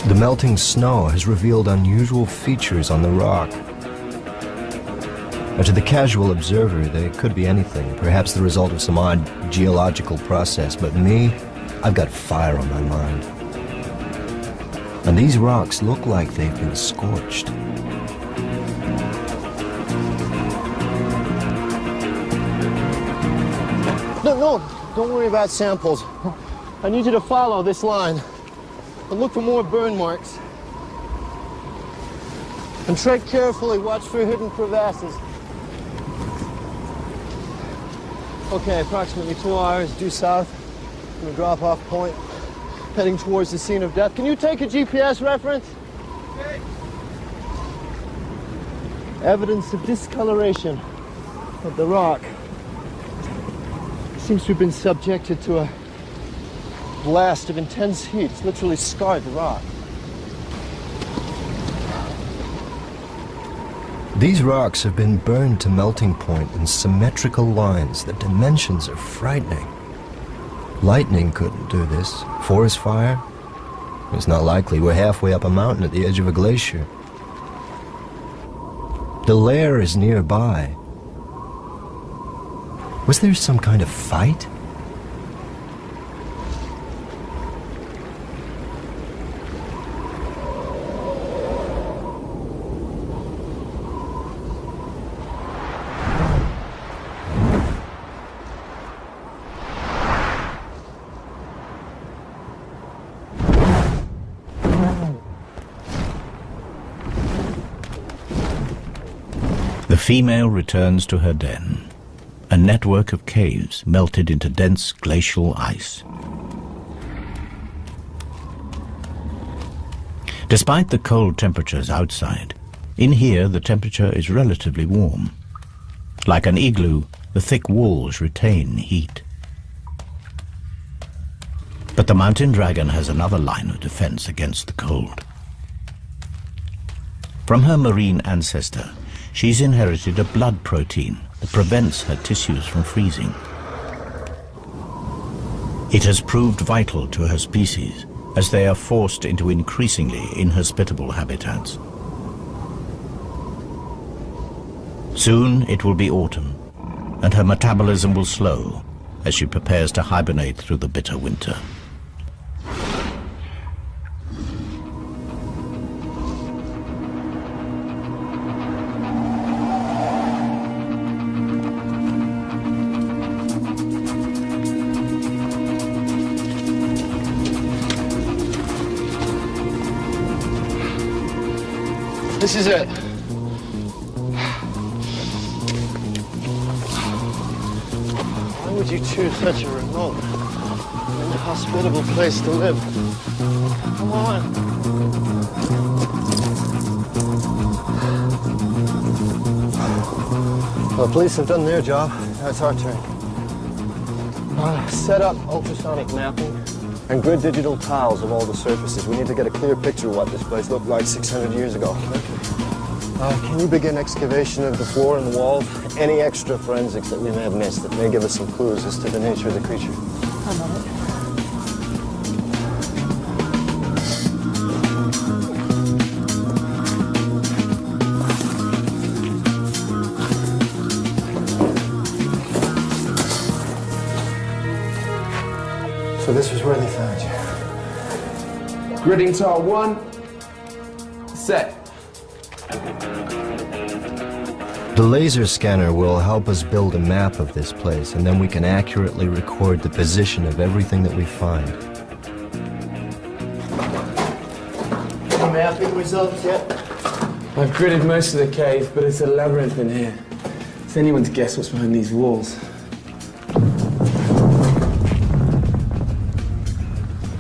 Speaker 3: The melting snow has revealed unusual features on the rock. But to the casual observer, they could be anything, perhaps the result of some odd geological process. But me, I've got fire on my mind. And these rocks look like they've been scorched.
Speaker 2: No, don't worry about samples. I need you to follow this line and look for more burn marks. And tread carefully, watch for hidden crevasses. Okay, approximately 2 hours due south from the drop-off point, heading towards the scene of death. Can you take a GPS reference? Okay. Evidence of discoloration of the rock. Seems to have been subjected to a blast of intense heat. It's literally scarred the rock.
Speaker 3: These rocks have been burned to melting point in symmetrical lines. The dimensions are frightening. Lightning couldn't do this. Forest fire? It's not likely. We're halfway up a mountain at the edge of a glacier. The lair is nearby. Was there some kind of fight?
Speaker 1: The female returns to her den. A network of caves melted into dense glacial ice. Despite the cold temperatures outside, in here the temperature is relatively warm. Like an igloo, the thick walls retain heat. But the mountain dragon has another line of defense against the cold. From her marine ancestor, she's inherited a blood protein that prevents her tissues from freezing. It has proved vital to her species as they are forced into increasingly inhospitable habitats. Soon it will be autumn, and her metabolism will slow as she prepares to hibernate through the bitter winter.
Speaker 2: This is it. Why would you choose such a remote and inhospitable place to live? Come on. Well, the police have done their job. Now it's our turn. Set up ultrasonic mapping and grid digital tiles of all the surfaces. We need to get a clear picture of what this place looked like 600 years ago. Can you begin excavation of the floor and the walls? Any extra forensics that we may have missed that may give us some clues as to the nature of the creature?
Speaker 8: I'm on it.
Speaker 2: So this was where they found you.
Speaker 5: Gridding tile 1. Set.
Speaker 3: The laser scanner will help us build a map of this place, and then we can accurately record the position of everything that we find.
Speaker 2: Any mapping results yet?
Speaker 7: I've gridded most of the cave, but it's a labyrinth in here. It's anyone's guess what's behind these walls.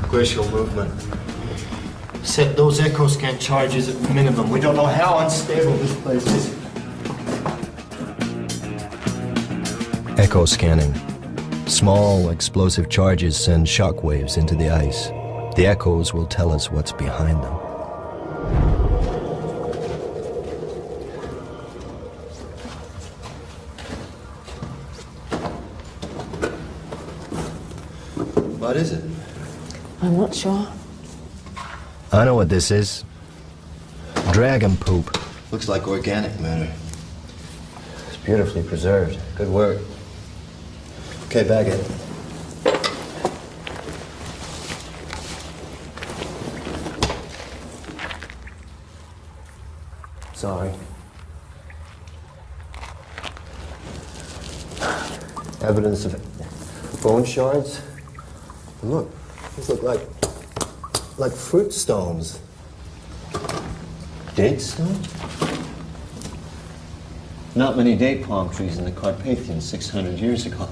Speaker 2: Glacial movement. Set those echo scan charges at minimum. We don't know how unstable this place is.
Speaker 3: Echo scanning. Small explosive charges send shock waves into the ice. The echoes will tell us what's behind them.
Speaker 2: What is it?
Speaker 8: I'm not sure.
Speaker 3: I know what this is. Dragon poop.
Speaker 2: Looks like organic matter. It's Beautifully preserved. Good work. Okay, bag it. Sorry. Evidence of bone shards. Look, these look like fruit stones. Date stones? Not many date palm trees in the Carpathians 600 years ago.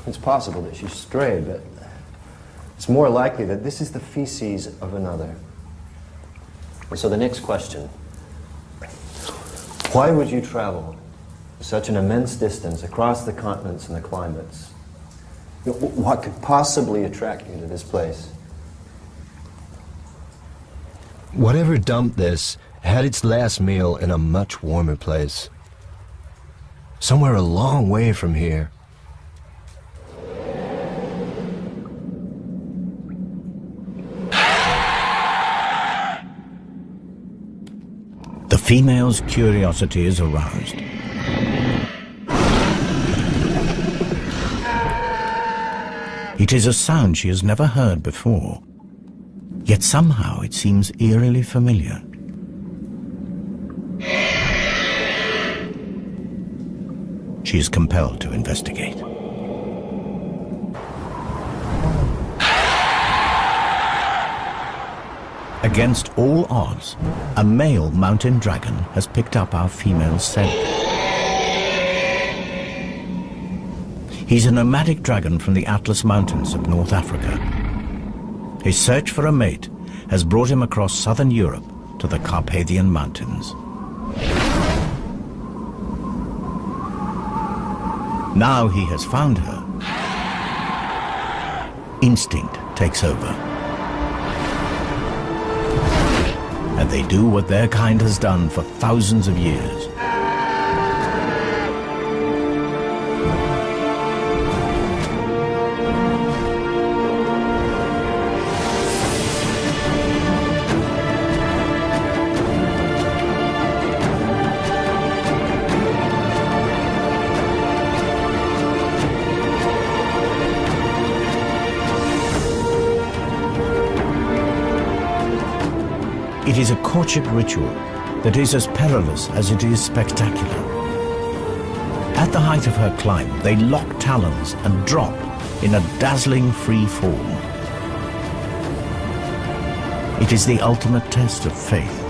Speaker 2: It's possible that she strayed, but it's more likely that this is the feces of another. And so the next question, why would you travel such an immense distance across the continents and the climates? What could possibly attract you to this place?
Speaker 3: Whatever dumped this had its last meal in a much warmer place. Somewhere a long way from here.
Speaker 1: The female's curiosity is aroused. It is a sound she has never heard before, yet somehow it seems eerily familiar. She is compelled to investigate. Against all odds, a male mountain dragon has picked up our female's scent. He's a nomadic dragon from the Atlas Mountains of North Africa. His search for a mate has brought him across southern Europe to the Carpathian Mountains. Now he has found her, instinct takes over. And they do what their kind has done for thousands of years. It is a courtship ritual that is as perilous as it is spectacular. At the height of her climb, they lock talons and drop in a dazzling free fall. It is the ultimate test of faith.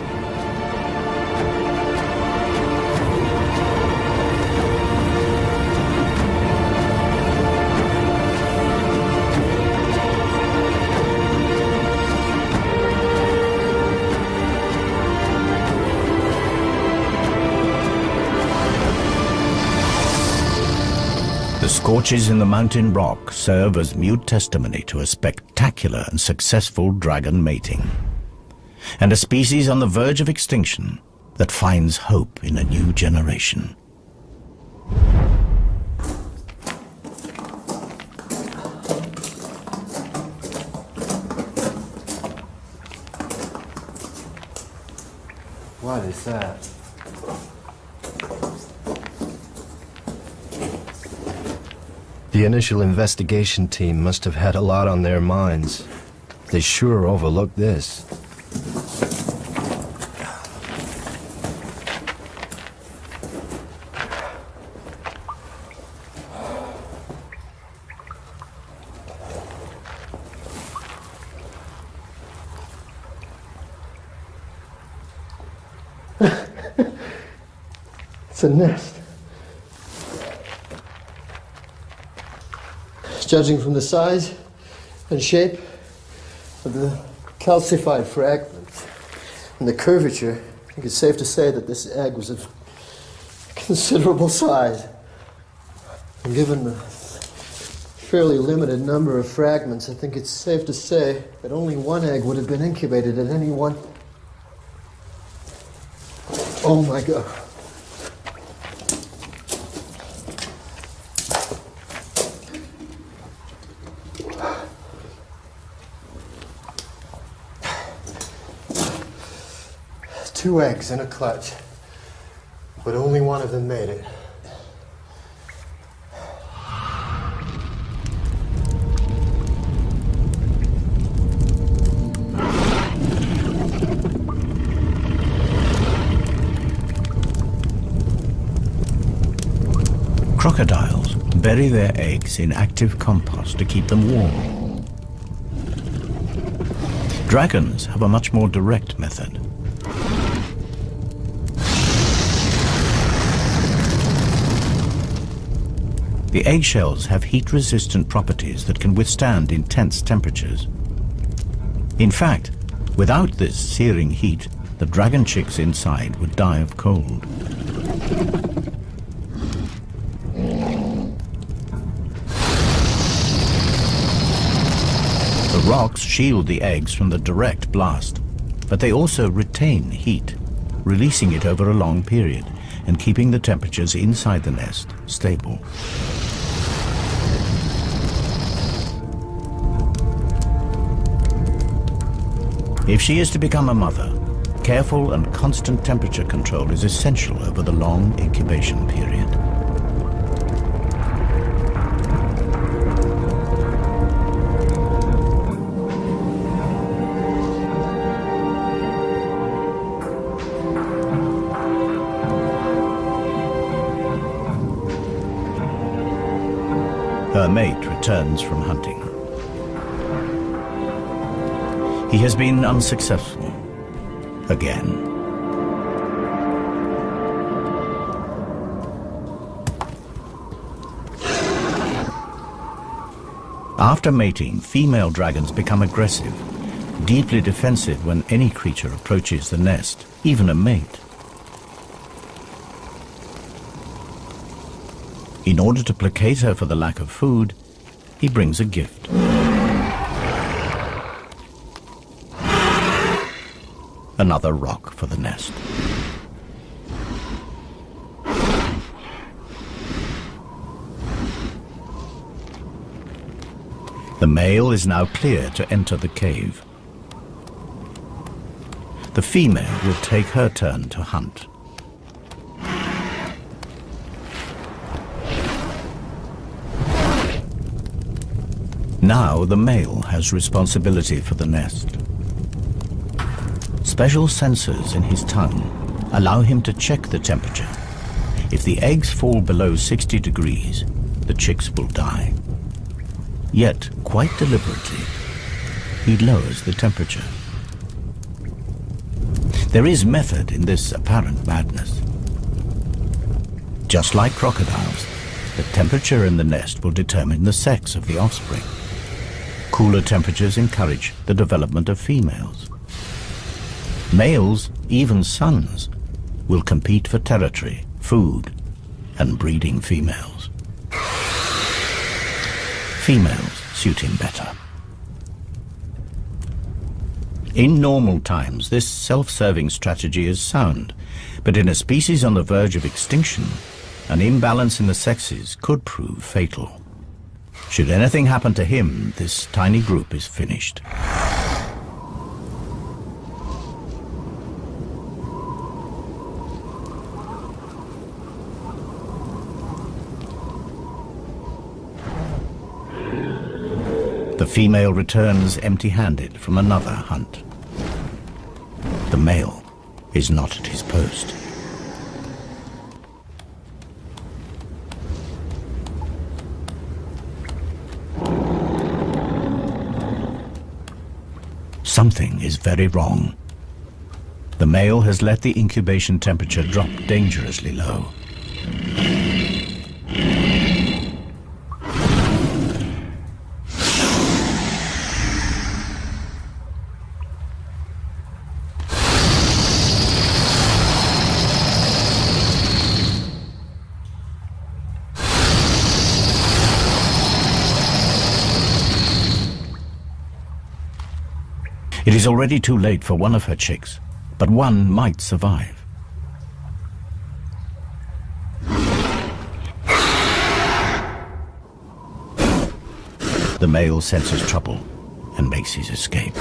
Speaker 1: The scorches in the mountain rock serve as mute testimony to a spectacular and successful dragon mating, and a species on the verge of extinction that finds hope in a new generation.
Speaker 2: What is that?
Speaker 3: The initial investigation team must have had a lot on their minds. They sure overlooked this.
Speaker 2: It's a nest. Judging from the size and shape of the calcified fragments and the curvature, I think it's safe to say that this egg was of considerable size. And given the fairly limited number of fragments, I think it's safe to say that only one egg would have been incubated at any one. Oh my God. Two eggs in a clutch, but only one of them made it.
Speaker 1: Crocodiles bury their eggs in active compost to keep them warm. Dragons have a much more direct method. The eggshells have heat-resistant properties that can withstand intense temperatures. In fact, without this searing heat, the dragon chicks inside would die of cold. The rocks shield the eggs from the direct blast, but they also retain heat, releasing it over a long period and keeping the temperatures inside the nest stable. If she is to become a mother, careful and constant temperature control is essential over the long incubation period. Her mate returns from hunting. He has been unsuccessful again. After mating, female dragons become aggressive, deeply defensive when any creature approaches the nest, even a mate. In order to placate her for the lack of food, he brings a gift. Another rock for the nest. The male is now clear to enter the cave. The female will take her turn to hunt. Now the male has responsibility for the nest. Special sensors in his tongue allow him to check the temperature. If the eggs fall below 60 degrees, the chicks will die. Yet, quite deliberately, he lowers the temperature. There is method in this apparent madness. Just like crocodiles, the temperature in the nest will determine the sex of the offspring. Cooler temperatures encourage the development of females. Males, even sons, will compete for territory, food, and breeding females. Females suit him better. In normal times, this self-serving strategy is sound, but in a species on the verge of extinction, an imbalance in the sexes could prove fatal. Should anything happen to him, this tiny group is finished. The female returns empty-handed from another hunt. The male is not at his post. Something is very wrong. The male has let the incubation temperature drop dangerously low. It is already too late for one of her chicks, but one might survive. The male senses trouble and makes his escape.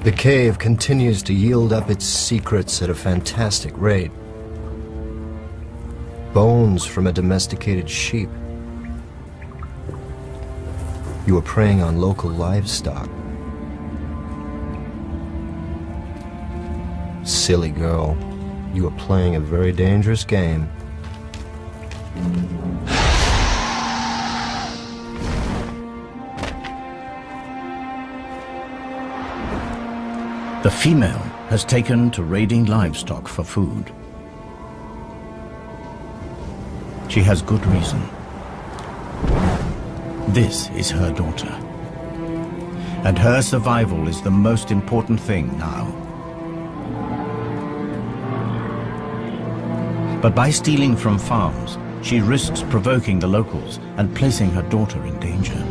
Speaker 3: The cave continues to yield up its secrets at a fantastic rate. bones from a domesticated sheep. You were preying on local livestock. Silly girl, you were playing a very dangerous game.
Speaker 1: The female has taken to raiding livestock for food. She has good reason. This is her daughter. And her survival is the most important thing now. But by stealing from farms, she risks provoking the locals and placing her daughter in danger.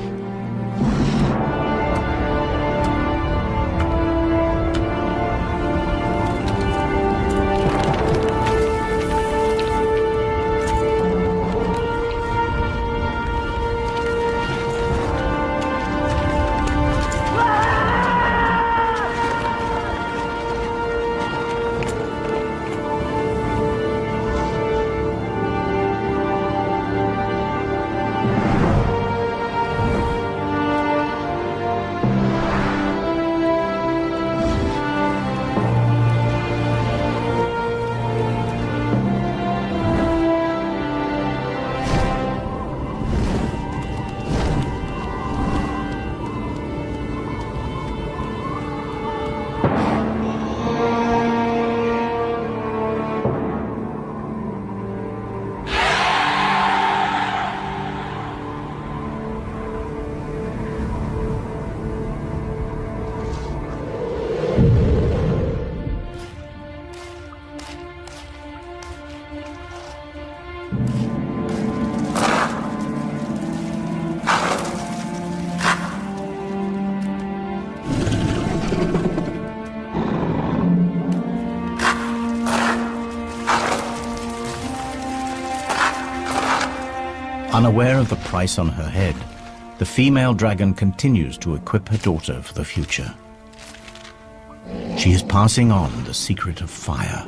Speaker 1: Unaware of the price on her head, the female dragon continues to equip her daughter for the future. She is passing on the secret of fire.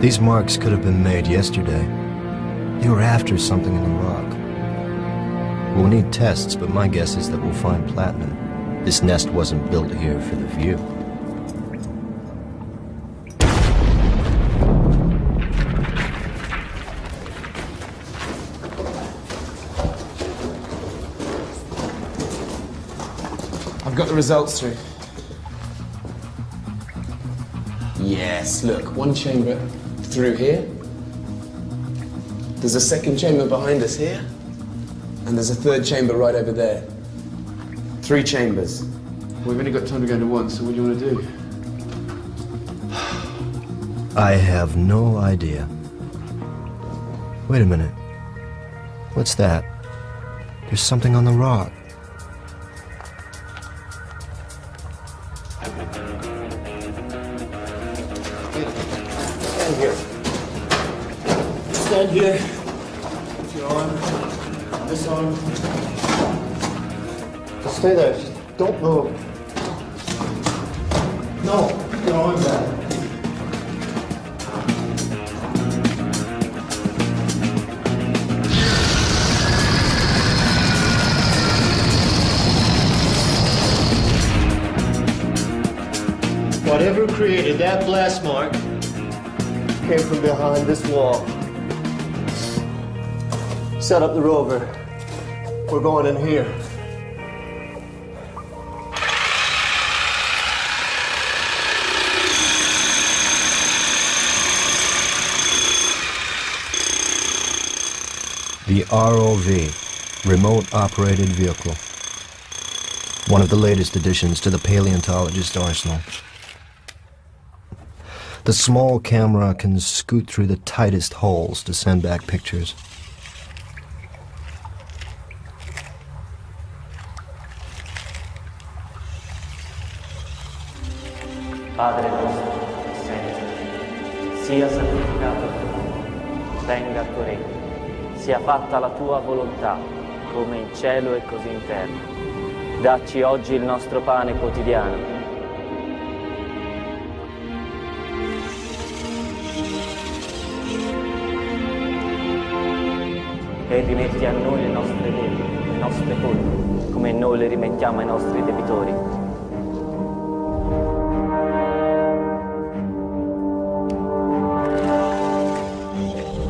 Speaker 3: These marks could have been made yesterday. You were after something in the rock. We'll need tests, but my guess is that we'll find platinum. This nest wasn't built here for the view.
Speaker 7: I've got the results through. Yes, look, one chamber through here. There's a second chamber behind us here. And there's a third chamber right over there. 3 chambers.
Speaker 5: We've only got time to go into one, so what do you want to do?
Speaker 3: I have no idea. Wait a minute. What's that? There's something on the rock.
Speaker 2: Stand here. Stand here. Put your arm. This arm. Just stay there. Just don't move. No, your arm back. Whatever created that blast mark came from behind this wall. Set up the rover. We're going in here.
Speaker 3: The ROV, Remote Operated Vehicle. One of the latest additions to the paleontologist arsenal. The small camera can scoot through the tightest holes to send back pictures.
Speaker 9: Padre nostro, che sei, sia santificato il tuo nome, venga il tuo regno, sia fatta la tua volontà, come in cielo e così in terra. dacci oggi il nostro pane quotidiano. E rimetti a noi le nostre debiti, le nostre colpe, come noi le rimettiamo ai nostri debitori.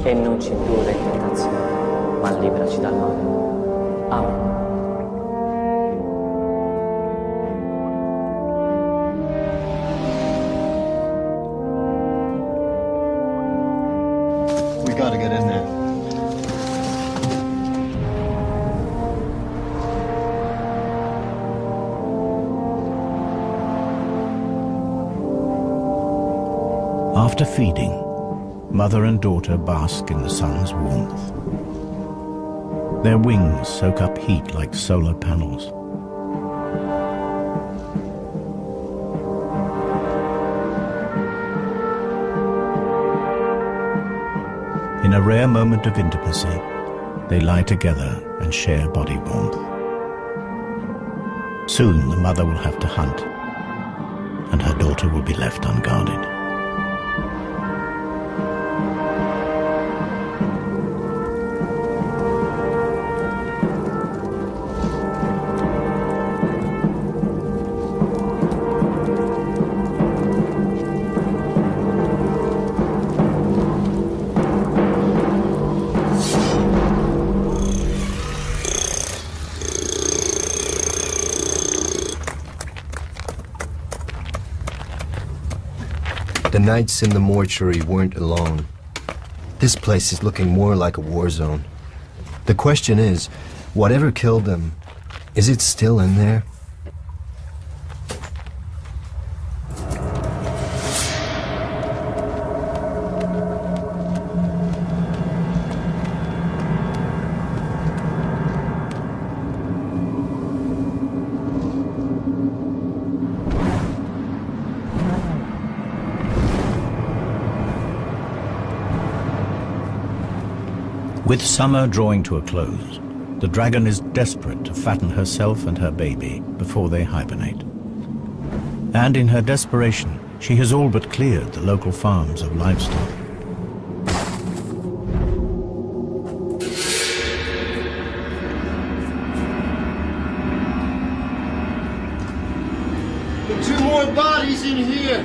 Speaker 9: E non ci indurre in tentazione, ma liberaci dal male. Amen.
Speaker 2: We gotta get in there.
Speaker 1: After feeding, mother and daughter bask in the sun's warmth. Their wings soak up heat like solar panels. In a rare moment of intimacy, they lie together and share body warmth. Soon the mother will have to hunt, and her daughter will be left unguarded.
Speaker 3: The nights in the mortuary weren't alone. This place is looking more like a war zone. The question is, whatever killed them, is it still in there?
Speaker 1: With summer drawing to a close, the dragon is desperate to fatten herself and her baby before they hibernate. And in her desperation, she has all but cleared the local farms of livestock.
Speaker 2: There are 2 more bodies in here.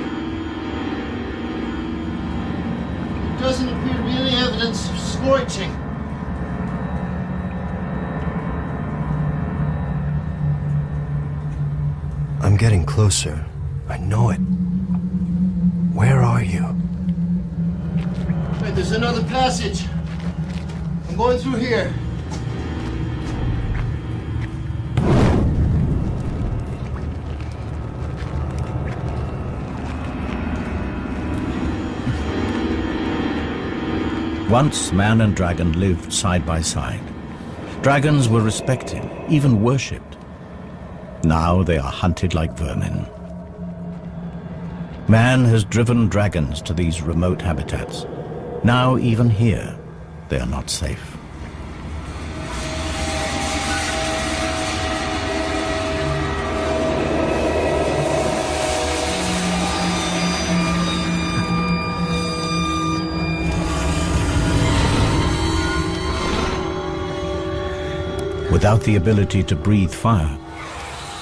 Speaker 2: There doesn't appear to be any evidence of scorching.
Speaker 3: I'm getting closer. I know it. Where are you?
Speaker 2: Wait, there's another passage. I'm going through here.
Speaker 1: Once man and dragon lived side by side. Dragons were respected, even worshipped. Now they are hunted like vermin. Man has driven dragons to these remote habitats. Now even here, they are not safe. Without the ability to breathe fire,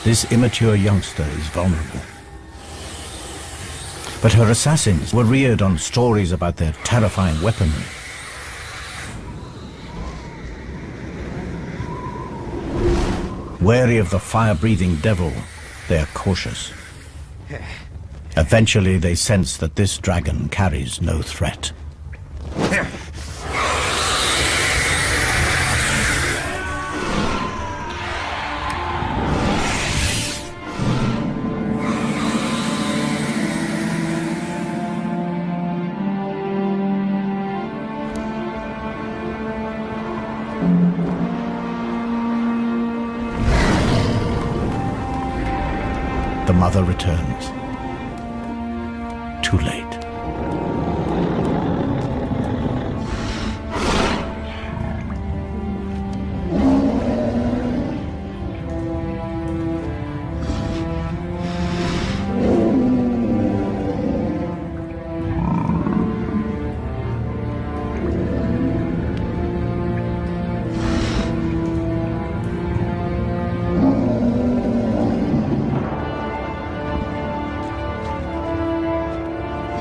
Speaker 1: this immature youngster is vulnerable. But her assassins were reared on stories about their terrifying weaponry. Wary of the fire-breathing devil, they are cautious. Eventually, they sense that this dragon carries no threat. The mother returns. Too late.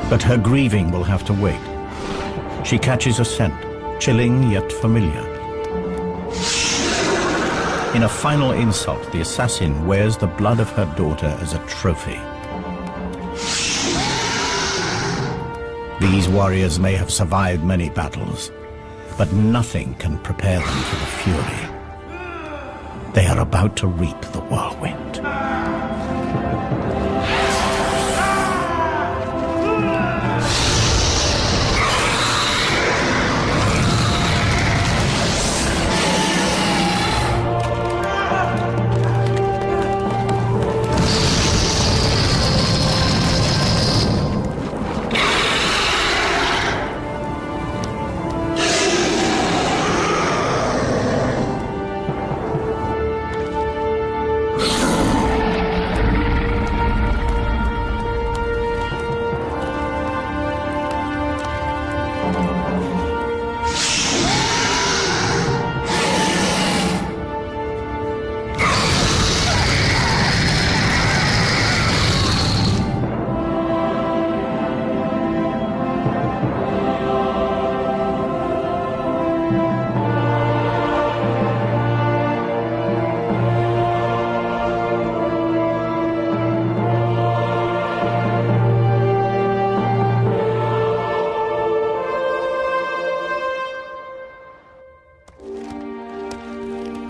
Speaker 1: But her grieving will have to wait. She catches a scent, chilling yet familiar. In a final insult, the assassin wears the blood of her daughter as a trophy. These warriors may have survived many battles, but nothing can prepare them for the fury. They are about to reap the whirlwind.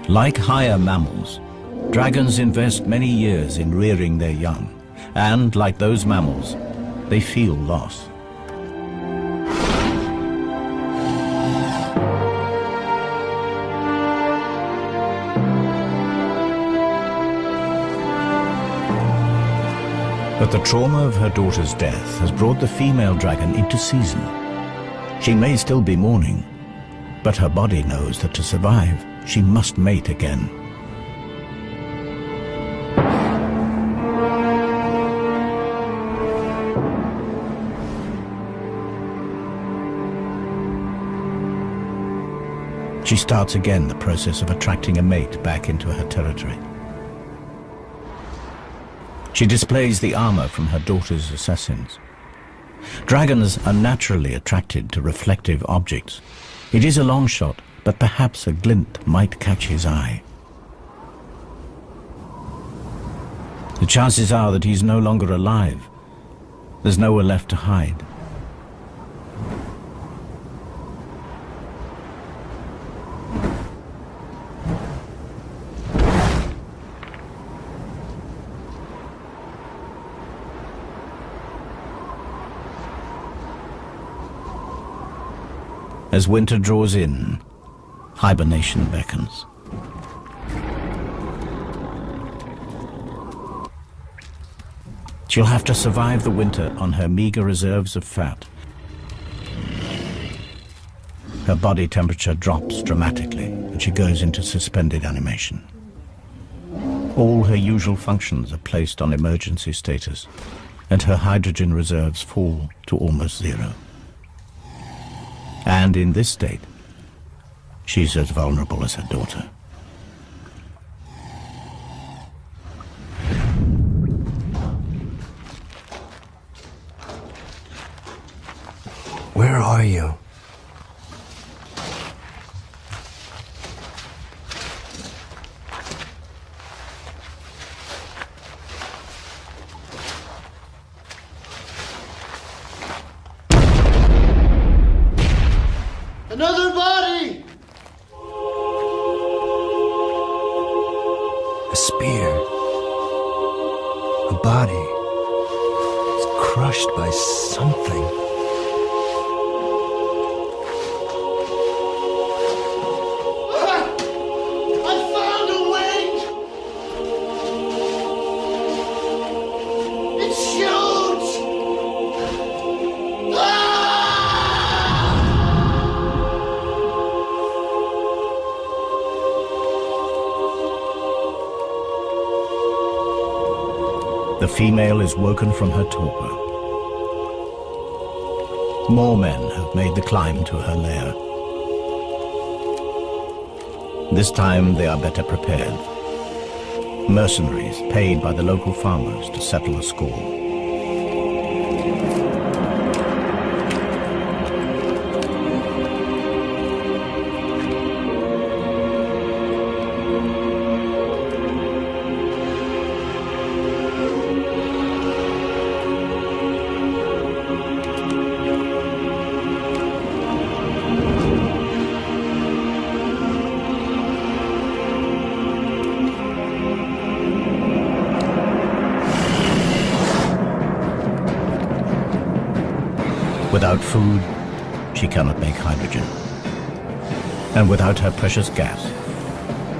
Speaker 1: Like higher mammals, dragons invest many years in rearing their young, and like those mammals, they feel loss. But the trauma of her daughter's death has brought the female dragon into season. She may still be mourning, but her body knows that to survive, she must mate again. She starts again the process of attracting a mate back into her territory. She displays the armor from her daughter's assassins. Dragons are naturally attracted to reflective objects. It is a long shot, but perhaps a glint might catch his eye. The chances are that he's no longer alive. There's nowhere left to hide. As winter draws in, hibernation beckons. She'll have to survive the winter on her meager reserves of fat. Her body temperature drops dramatically and she goes into suspended animation. All her usual functions are placed on emergency status, and her hydrogen reserves fall to almost zero. And in this state, she's as vulnerable as her daughter.
Speaker 3: Where are you?
Speaker 2: Another body!
Speaker 3: A spear. A body. It's crushed by something.
Speaker 2: I found a wing! It shoots!
Speaker 1: The female is woken from her torpor. More men have made the climb to her lair. This time they are better prepared. Mercenaries paid by the local farmers to settle the score. Without food, she cannot make hydrogen. And without her precious gas,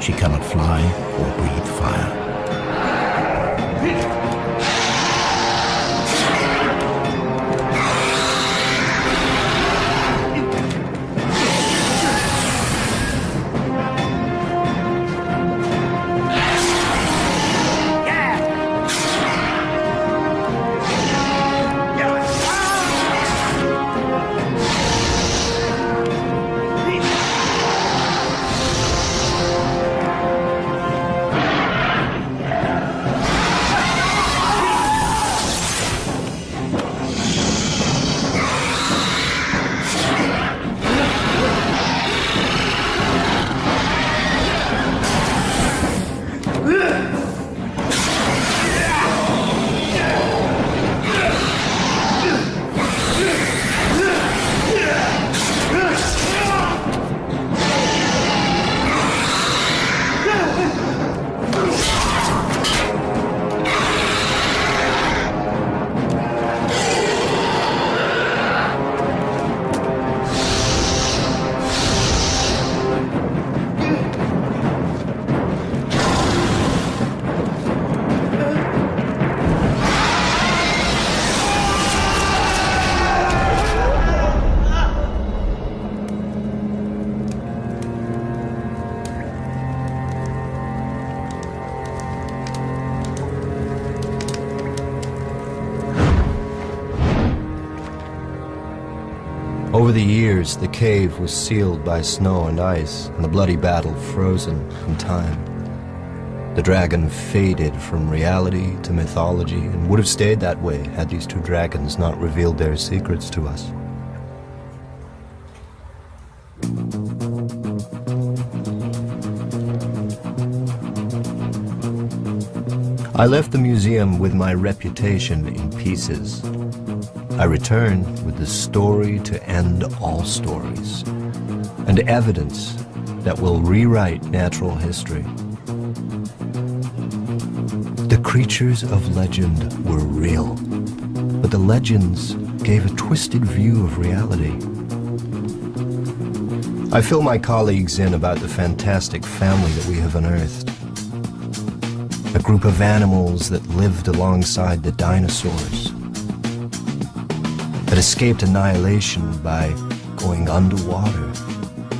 Speaker 1: she cannot fly or breathe fire.
Speaker 3: Over the years, the cave was sealed by snow and ice, and the bloody battle frozen in time. The dragon faded from reality to mythology, and would have stayed that way had these two dragons not revealed their secrets to us. I left the museum with my reputation in pieces. I return with the story to end all stories, and evidence that will rewrite natural history. The creatures of legend were real, but the legends gave a twisted view of reality. I fill my colleagues in about the fantastic family that we have unearthed. A group of animals that lived alongside the dinosaurs, that escaped annihilation by going underwater,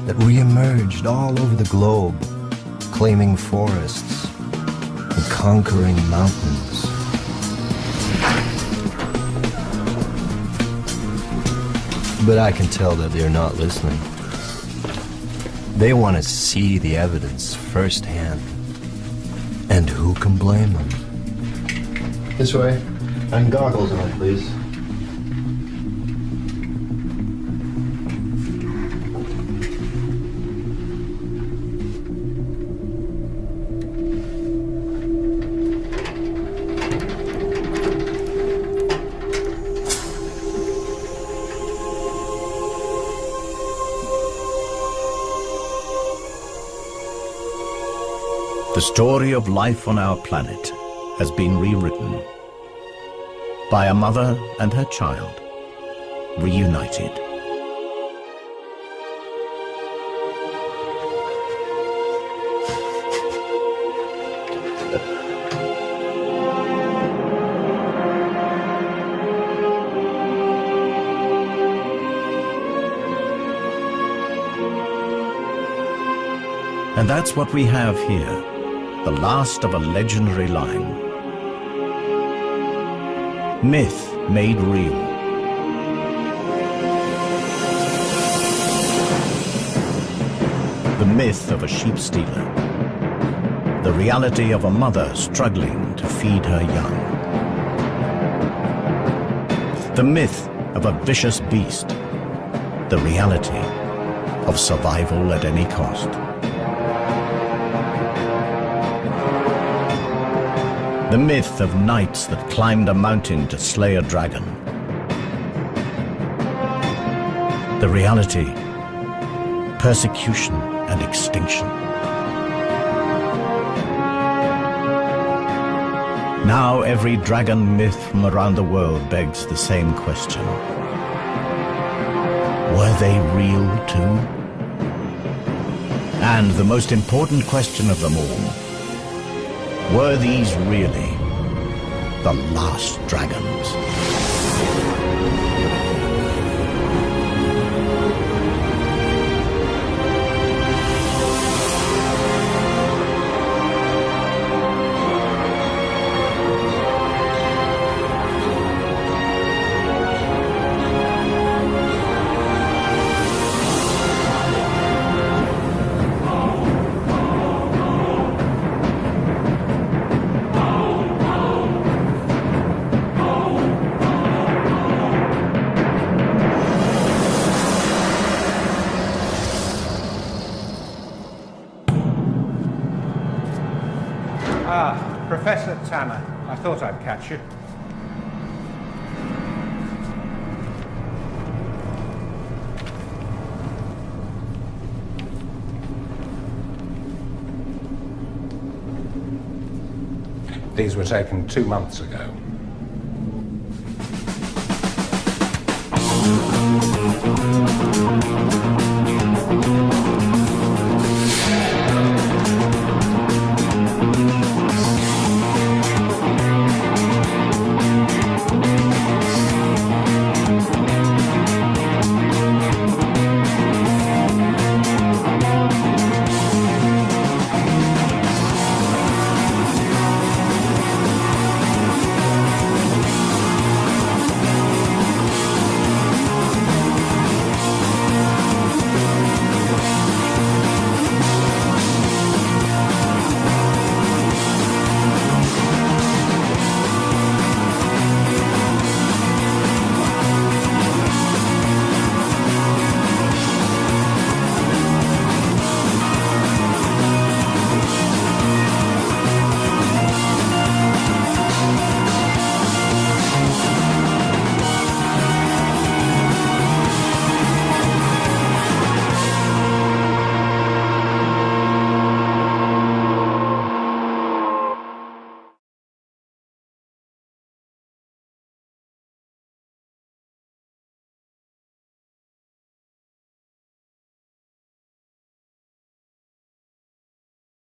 Speaker 3: that re-emerged all over the globe, claiming forests and conquering mountains. But I can tell that they're not listening. They want to see the evidence firsthand. And who can blame them?
Speaker 2: This way. And goggles on, please.
Speaker 1: The story of life on our planet has been rewritten by a mother and her child, reunited. And that's what we have here. The last of a legendary line. Myth made real. The myth of a sheep stealer. The reality of a mother struggling to feed her young. The myth of a vicious beast. The reality of survival at any cost. The myth of knights that climbed a mountain to slay a dragon. The reality, persecution and extinction. Now every dragon myth from around the world begs the same question. Were they real too? And the most important question of them all, were these really the last dragons?
Speaker 4: Professor Tanner, I thought I'd catch you. These were taken 2 months ago.